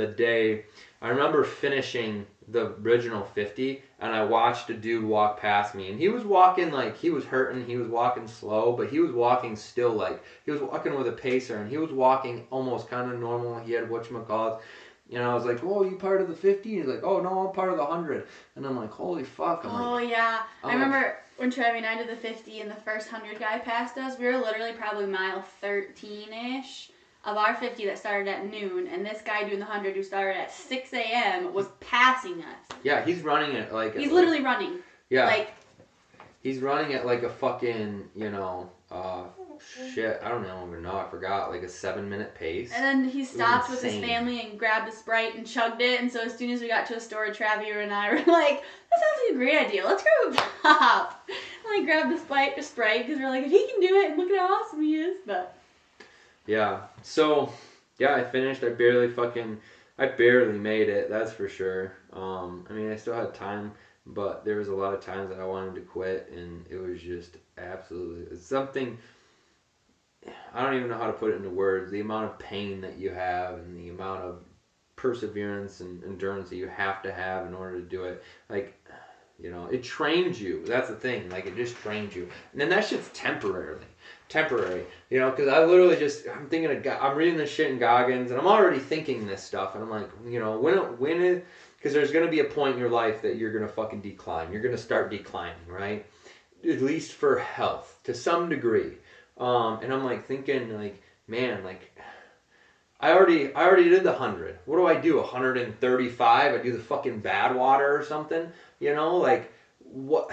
finishing the original 50, and I watched a dude walk past me, and he was walking like he was hurting. He was walking slow, but he was walking still like he was walking with a pacer, and he was walking almost kind of normal. He had whatchamacallit. I was like, oh, you part of the 50? He's like, oh, no, I'm part of the 100. And I'm like, holy fuck. I remember when Travi and I did the 50 and the first 100 guy passed us, we were literally probably mile 13-ish of our 50 that started at noon. And this guy doing the 100 who started at 6 a.m. was passing us. Yeah, he's running it like... He's literally running. Yeah. Like... He's running it like a fucking, shit, I don't even know, I forgot, like a 7-minute pace. And then he stopped with his family and grabbed a Sprite and chugged it, and so as soon as we got to a store, Travi and I were like, that sounds like a great idea, let's grab a pop. And I grabbed the Sprite because we're like, if he can do it, and look at how awesome he is, but... Yeah, so, yeah, I finished, I barely made it, that's for sure. I mean, I still had time, but there was a lot of times that I wanted to quit, and it was just absolutely something. I don't even know how to put it into words. The amount of pain that you have, and the amount of perseverance and endurance that you have to have in order to do it. Like, it trains you. That's the thing. Like, it just trains you, and then that shit's temporary. Because I literally I'm thinking I'm reading this shit in Goggins, and I'm already thinking this stuff, and I'm like, when because there's going to be a point in your life that you're going to fucking decline. You're going to start declining, right? At least for health, to some degree. And I'm like thinking, like, man, like, I already did the 100. What do I do? 135? I do the fucking Badwater or something? Like, what?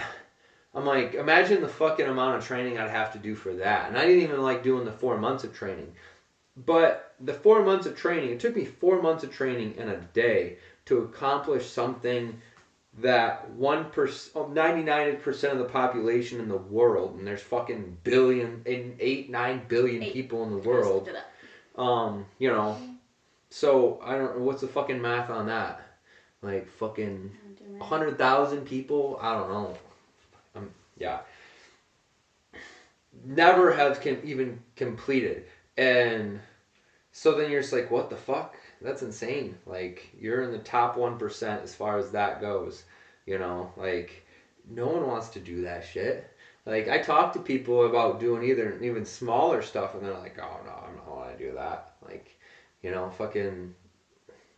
I'm like, imagine the fucking amount of training I'd have to do for that. And I didn't even like doing the 4 months of training. but the 4 months of training, it took me 4 months of training in a day to accomplish something that 99% of the population in the world, and there's fucking billion, 8, 9 billion people in the world. You know, so I don't know what's the fucking math on that. Like fucking 100,000 people. I don't know. Yeah. Never have even completed, and so then you're just like, what the fuck? That's insane. Like, you're in the top 1% as far as that goes. You know, like, no one wants to do that shit. Like, I talk to people about doing even smaller stuff, and they're like, oh no, I don't want to do that. Like, you know, fucking,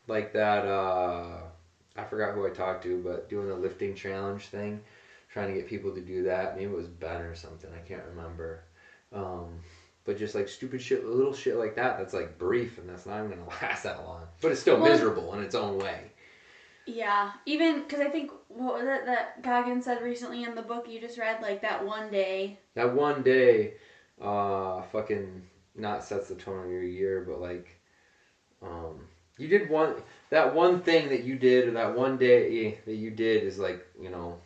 like that, I forgot who I talked to, but doing the lifting challenge thing, trying to get people to do that. Maybe it was Ben or something, I can't remember. But just like stupid shit, little shit like that, that's like brief and that's not even gonna last that long. But it's still miserable in its own way. Yeah, even because I think, what was it that Goggins said recently in the book you just read? Like that one day. That one day, fucking not sets the tone of your year, but like, you did that one thing that you did, or that one day that you did is like, you know,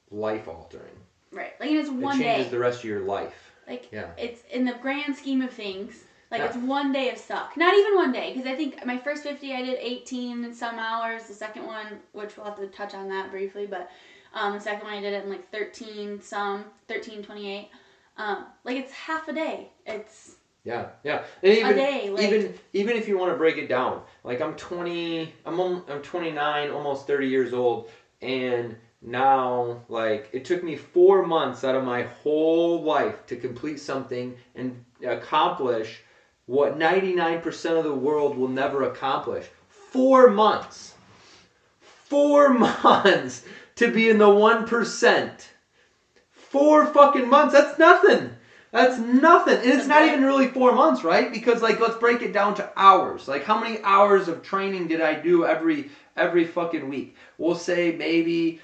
life altering. Right, like it's one day. It changes the rest of your life. Like, yeah. It's in the grand scheme of things. Like, it's one day of suck. Not even one day, because I think my first 50 I did 18 and some hours. The second one, which we'll have to touch on that briefly, but the second one I did it in like 13:28. Like, it's half a day. It's yeah. And even, a day. Like, even if you want to break it down, like I'm 29, almost 30 years old, and now, like, it took me 4 months out of my whole life to complete something and accomplish what 99% of the world will never accomplish. 4 months. 4 months to be in the 1%. 4 fucking months. That's nothing. That's nothing. And it's not even really 4 months, right? Because, like, let's break it down to hours. Like, how many hours of training did I do every fucking week? We'll say maybe,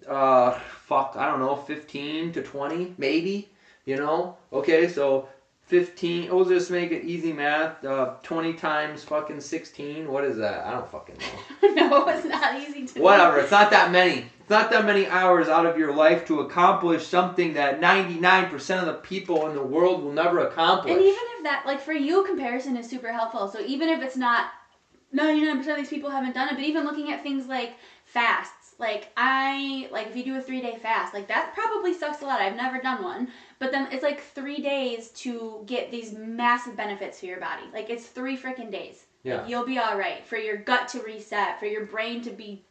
I don't know, 15 to 20, maybe, you know? Okay, so 15, we'll just make it easy math, 20 times fucking 16, what is that? I don't fucking know. No, it's not easy to Whatever, it's not that many. It's not that many hours out of your life to accomplish something that 99% of the people in the world will never accomplish. And even if that, like, for you, comparison is super helpful. So even if it's not, 99% of these people haven't done it, but even looking at things like fasts, like if you do a 3-day fast, like that probably sucks a lot. I've never done one, but then it's like 3 days to get these massive benefits for your body. Like, it's 3 freaking days. Yeah. Like, you'll be all right, for your gut to reset, for your brain to be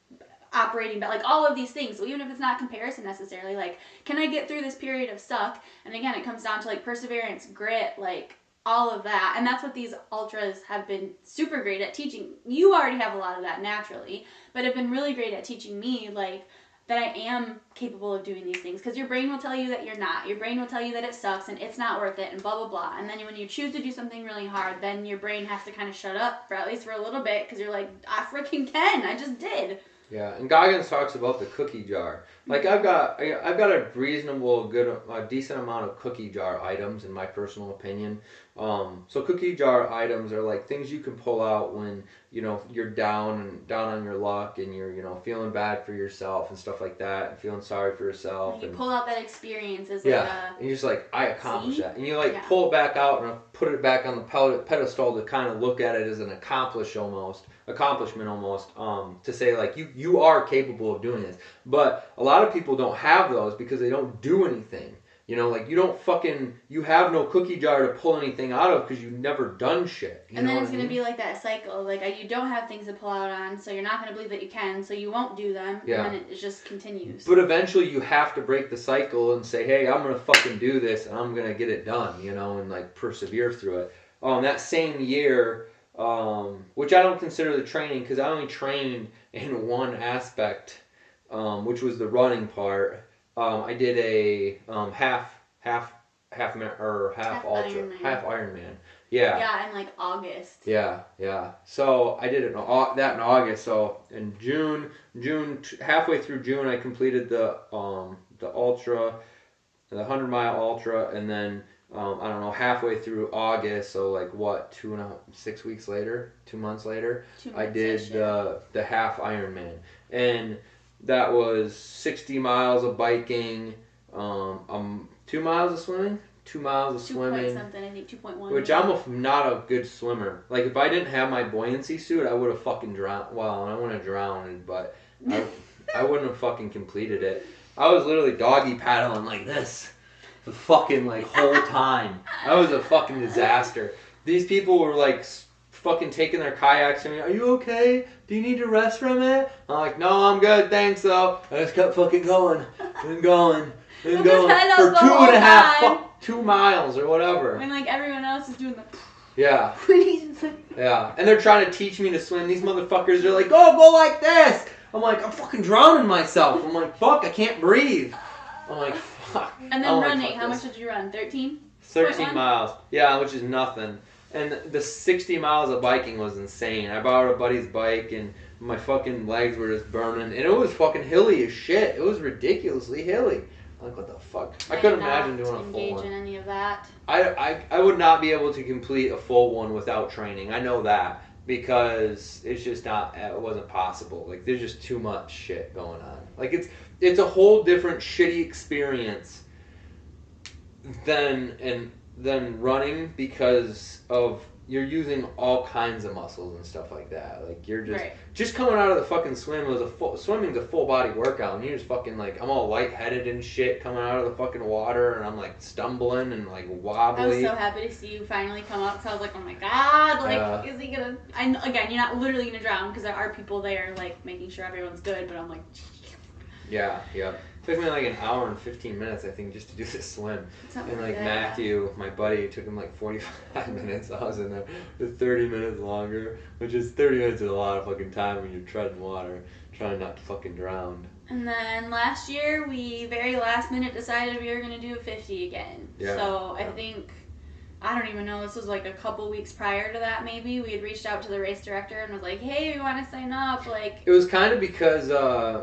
operating, but like all of these things. So even if it's not comparison necessarily, like, can I get through this period of suck? And again, it comes down to like perseverance, grit, like all of that. And that's what these ultras have been super great at teaching. You already have a lot of that naturally, but have been really great at teaching me, like, that I am capable of doing these things. Because your brain will tell you that you're not. Your brain will tell you that it sucks and it's not worth it and blah, blah, blah. And then when you choose to do something really hard, then your brain has to kind of shut up, for at least for a little bit, because you're like, I freaking can. I just did. Yeah, and Goggins talks about the cookie jar. Like, I've got a decent amount of cookie jar items in my personal opinion. So cookie jar items are like things you can pull out when, you know, you're down on your luck and you're, you know, feeling bad for yourself and stuff like that, and feeling sorry for yourself. You pull out that experience as and you're just like, I accomplished that, and you pull it back out and put it back on the pedestal to kind of look at it as an accomplishment almost, to say like you are capable of doing this. But a lot of people don't have those because they don't do anything. You know, like, you have no cookie jar to pull anything out of because you've never done shit. And then it's going to be like that cycle. Like, you don't have things to pull out on, so you're not going to believe that you can, so you won't do them. Yeah. And then it just continues. But eventually you have to break the cycle and say, hey, I'm going to fucking do this, and I'm going to get it done, you know, and, like, persevere through it. That same year, which I don't consider the training because I only trained in one aspect, which was the running part. I did a half Ironman. Yeah. Yeah, in like August. Yeah. So I did that in August. So in June, halfway through June, I completed the ultra, the 100-mile ultra, and then I don't know, halfway through August, so like what, 6 weeks later, 2 months later, I did the half Ironman, and that was 60 miles of biking, 2 miles of swimming, 2 miles of 2 swimming, point something, I think 2.1. which not a good swimmer. Like if I didn't have my buoyancy suit, I would have fucking drowned. Well, I wouldn't have drowned, but I wouldn't have fucking completed it. I was literally doggy paddling like this the fucking like whole time. That was a fucking disaster. These people were like fucking taking their kayaks and me, are you okay? Do you need to rest from it? I'm like, no, I'm good, thanks though. I just kept fucking going and going and going for 2 miles or whatever. When like everyone else is doing the yeah. Yeah. And they're trying to teach me to swim. These motherfuckers are like, go like this. I'm like, I'm fucking drowning myself. I'm like, fuck, I can't breathe. I'm like, fuck. And then running, how much did you run? 13? 13 miles. Yeah, which is nothing. And the 60 miles of biking was insane. I borrowed a buddy's bike and my fucking legs were just burning. And it was fucking hilly as shit. It was ridiculously hilly. I'm like, what the fuck? I couldn't imagine doing a full one. Engage in any of that. I would not be able to complete a full one without training. I know that. Because it's just not, it wasn't possible. Like, there's just too much shit going on. Like, it's a whole different shitty experience than running because of you're using all kinds of muscles and stuff like that. Like you're just coming out of the fucking swim was swimming's a full body workout, and you're just fucking like I'm all lightheaded and shit coming out of the fucking water, and I'm like stumbling and like wobbly. I was so happy to see you finally come up. So I was like, oh my god, like is he gonna? Again, you're not literally gonna drown because there are people there like making sure everyone's good, but I'm like. Yeah. It took me like an hour and 15 minutes, I think, just to do this swim. And like Matthew, my buddy, it took him like 45 minutes. I was in there for 30 minutes longer, which is 30 minutes is a lot of fucking time when you're treading water, trying not to fucking drown. And then last year, we very last minute decided we were going to do a 50 again. Yeah. So I think, I don't even know, this was like a couple weeks prior to that maybe. We had reached out to the race director and was like, hey, we want to sign up. Like, it was kind of because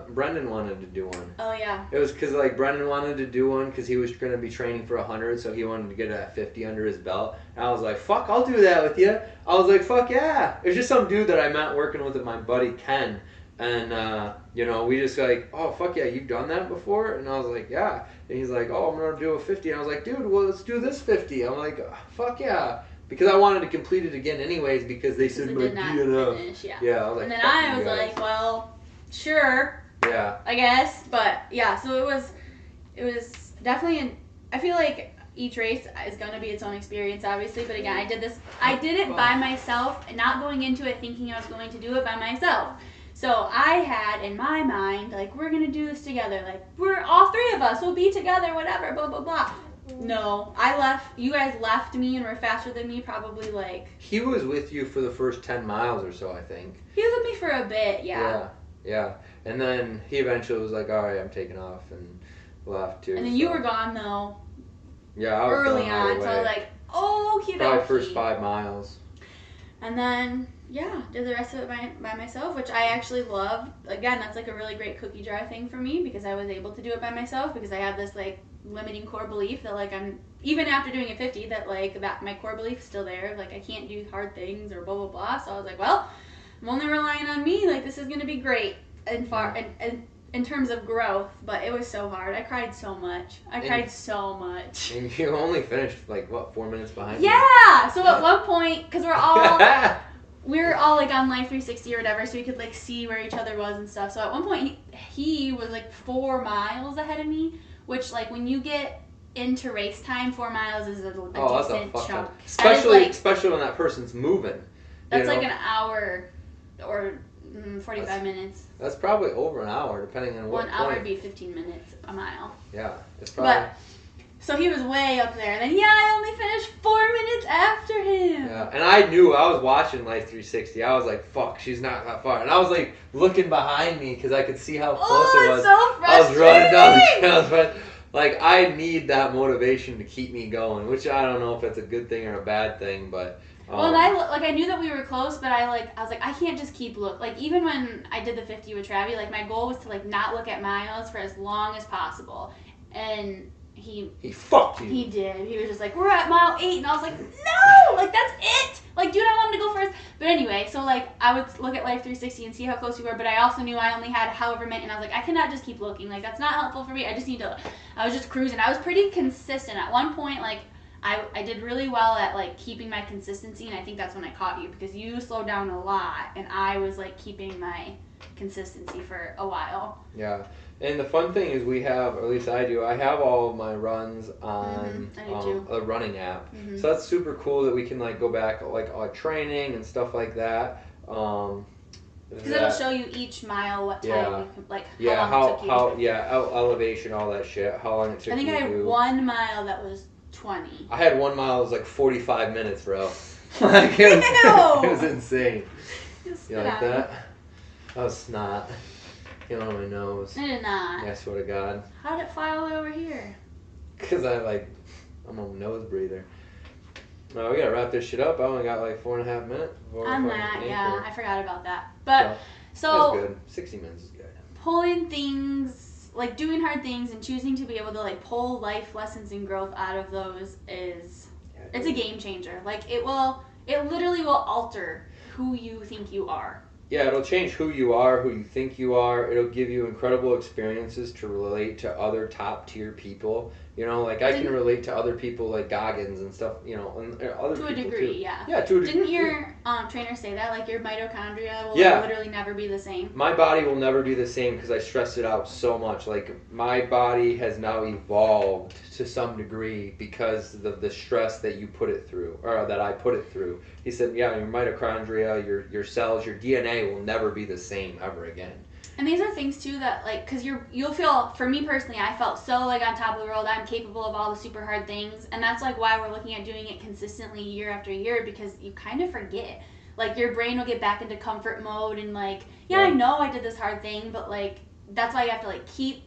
Brendan wanted to do one. Oh, yeah. It was because like Brendan wanted to do one because he was going to be training for 100, so he wanted to get a 50 under his belt. And I was like, fuck, I'll do that with you. I was like, fuck yeah. It was just some dude that I met working with my buddy Ken. And, we just like, oh, fuck yeah, you've done that before? And I was like, yeah. And he's like, oh, I'm going to do a 50. And I was like, dude, well, let's do this 50. I'm like, oh, fuck yeah. Because I wanted to complete it again anyways because they said my DNF. Yeah, I was like, and then I was like, well, sure. Yeah. I guess. But, yeah, so it was definitely, I feel like each race is going to be its own experience, obviously. But again, I did it by myself, not going into it thinking I was going to do it by myself. So I had in my mind, like, we're going to do this together. Like, we're all three of us. We'll be together, whatever, blah, blah, blah. No, you guys left me and were faster than me probably like... He was with you for the first 10 miles or so, I think. He was with me for a bit, yeah. Yeah. And then he eventually was like, all right, I'm taking off and left too. And then you were gone, though. Yeah, I was early on, so I was like, oh, okie dokie. Probably first 5 miles. And then... yeah, did the rest of it by myself, which I actually love. Again, that's like a really great cookie jar thing for me because I was able to do it by myself because I have this like limiting core belief that like I'm, even after doing a 50, that like that my core belief is still there. Like I can't do hard things or blah, blah, blah. So I was like, well, I'm only relying on me. Like this is going to be great and in terms of growth, but it was so hard. I cried so much. So much. And you only finished like, what, 4 minutes behind Yeah! So at one point, because we were all like on Life 360 or whatever, so we could like see where each other was and stuff. So at one point he was like 4 miles ahead of me, which like when you get into race time, 4 miles is a decent chunk. Especially when that person's moving. That's like an hour or 45 minutes. That's probably over an hour, depending on what. 1 hour would be 15 minutes a mile. Yeah, it's probably. So he was way up there. And then, I only finished 4 minutes after him. Yeah, and I knew I was watching Life 360. I was like, fuck, she's not that far. And I was like looking behind me because I could see how close it was. So frustrating. I was running down the trails, but I need that motivation to keep me going, which I don't know if it's a good thing or a bad thing, but... Well, and I knew that we were close, but I was like, I can't just keep even when I did the 50 with Travi, like, my goal was to, like, not look at miles for as long as possible. And He fucked you. He did. He was just like, we're at mile 8, and I was like, no, like that's it. Like, dude, I wanted to go first. But anyway, so like I would look at Life 360 and see how close we were, but I also knew I only had however many, and I was like, I cannot just keep looking. Like that's not helpful for me. I just need to. I was just cruising. I was pretty consistent at one point. Like I did really well at like keeping my consistency, and I think that's when I caught you because you slowed down a lot, and I was like keeping my consistency for a while. Yeah. And the fun thing is we have, or at least I do, I have all of my runs on a running app. So that's super cool that we can like go back like training and stuff like that. Because it'll show you each mile what time you like how long it took you. Elevation, all that shit. How long it took you. I think I had 1 mile that was 20. I had 1 mile that was like 45 minutes, bro. Like it was insane. You like that? That was snot. Get on my nose. I did not. I swear to God. How did it fly all the way over here? Because I'm a nose breather. No, we gotta wrap this shit up. I only got like 4.5 minutes. I'm not, yeah. I forgot about that. But, so. That's good. 60 minutes is good. Pulling things, like doing hard things and choosing to be able to like pull life lessons and growth out of those it's a game changer. Like it literally will alter who you think you are. Yeah, it'll change who you are, who you think you are. It'll give you incredible experiences to relate to other top tier people. You know, like I can relate to other people like Goggins and stuff, you know, and other people to a degree, too. yeah. Yeah, to a degree. Didn't your trainer say that? Like your mitochondria will literally never be the same? My body will never be the same because I stressed it out so much. Like my body has now evolved to some degree because of the stress that you put it through, or that I put it through. He said, yeah, your mitochondria, your cells, your DNA will never be the same ever again. And these are things too that like, cause you'll feel, for me personally, I felt so like on top of the world. I'm capable of all the super hard things, and that's like why we're looking at doing it consistently year after year, because you kind of forget. Like your brain will get back into comfort mode and like, I know I did this hard thing, but like that's why you have to like keep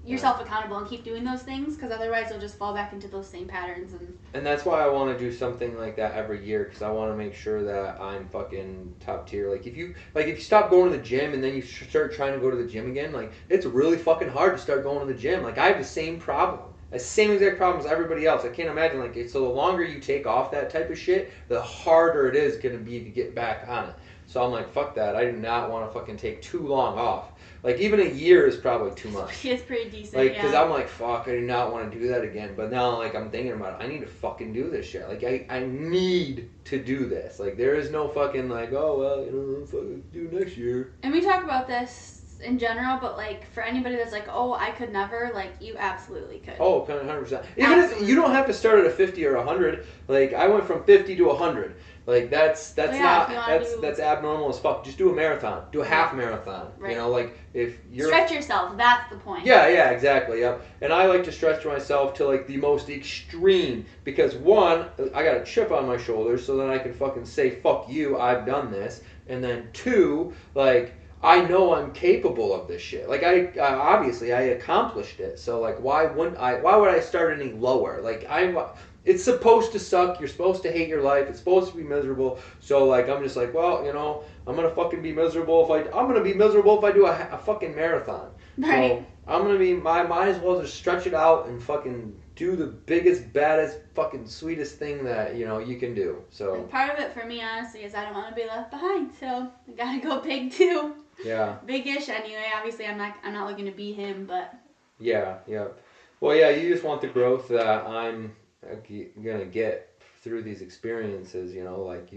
yourself accountable and keep doing those things, because otherwise you'll just fall back into those same patterns. And that's why I want to do something like that every year, because I want to make sure that I'm fucking top tier. Like if you stop going to the gym and then you start trying to go to the gym again, like it's really fucking hard to start going to the gym. Like I have the same problem. The same exact problem as everybody else. I can't imagine, like, so the longer you take off that type of shit, the harder it is going to be to get back on it. So I'm like, fuck that. I do not want to fucking take too long off. Like, even a year is probably too much. It's pretty decent, like, because I'm like, fuck, I do not want to do that again. But now, like, I'm thinking about it. I need to fucking do this shit. Like, I need to do this. Like, there is no fucking, like, oh, well, you know, fucking do next year. And we talk about this in general, but like for anybody that's like, oh, I could never, like you absolutely could. Oh, 100%. Even if you don't have to start at a 50 or 100. Like I went from 50 to 100. Like that's abnormal as fuck. Just do a marathon. Do a half marathon. Right. You know, like if you're stretch yourself. That's the point. Yeah, exactly. Yep. And I like to stretch myself to like the most extreme, because one, I got a chip on my shoulder, so then I can fucking say fuck you, I've done this, and then two, like I know I'm capable of this shit. Like obviously I accomplished it. So like why would I start any lower? Like it's supposed to suck. You're supposed to hate your life. It's supposed to be miserable. So like I'm just like, well, you know, I'm gonna fucking be miserable if I do a fucking marathon. Right. So I'm gonna be might as well just stretch it out and fucking do the biggest, baddest, fucking sweetest thing that, you know, you can do. So and part of it for me, honestly, is I don't want to be left behind. So I gotta go big too. Yeah. Big-ish anyway. Obviously, I'm not looking to be him, but. Yeah. Well, yeah, you just want the growth that I'm gonna get through these experiences. You know, like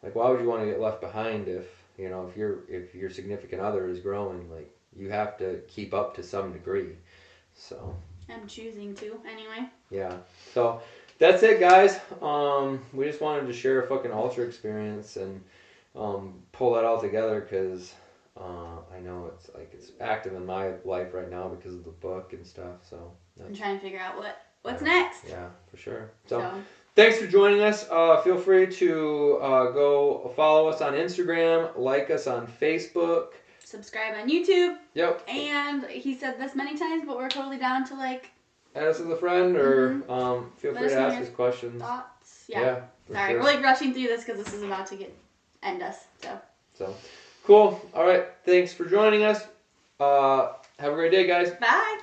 like why would you want to get left behind if you know if your significant other is growing? Like you have to keep up to some degree. So. I'm choosing to anyway. Yeah. So that's it, guys. We just wanted to share a fucking ultra experience and pull that all together because. I know it's active in my life right now because of the book and stuff. So I'm trying to figure out what's next. Yeah, for sure. So thanks for joining us. Feel free to go follow us on Instagram, like us on Facebook, subscribe on YouTube. Yep. And he said this many times, but we're totally down to like add us as a friend or feel free to ask us questions. Thoughts. Yeah. Sorry, sure. we're like rushing through this because this is about to end us. So. Cool. All right. Thanks for joining us. Have a great day, guys. Bye.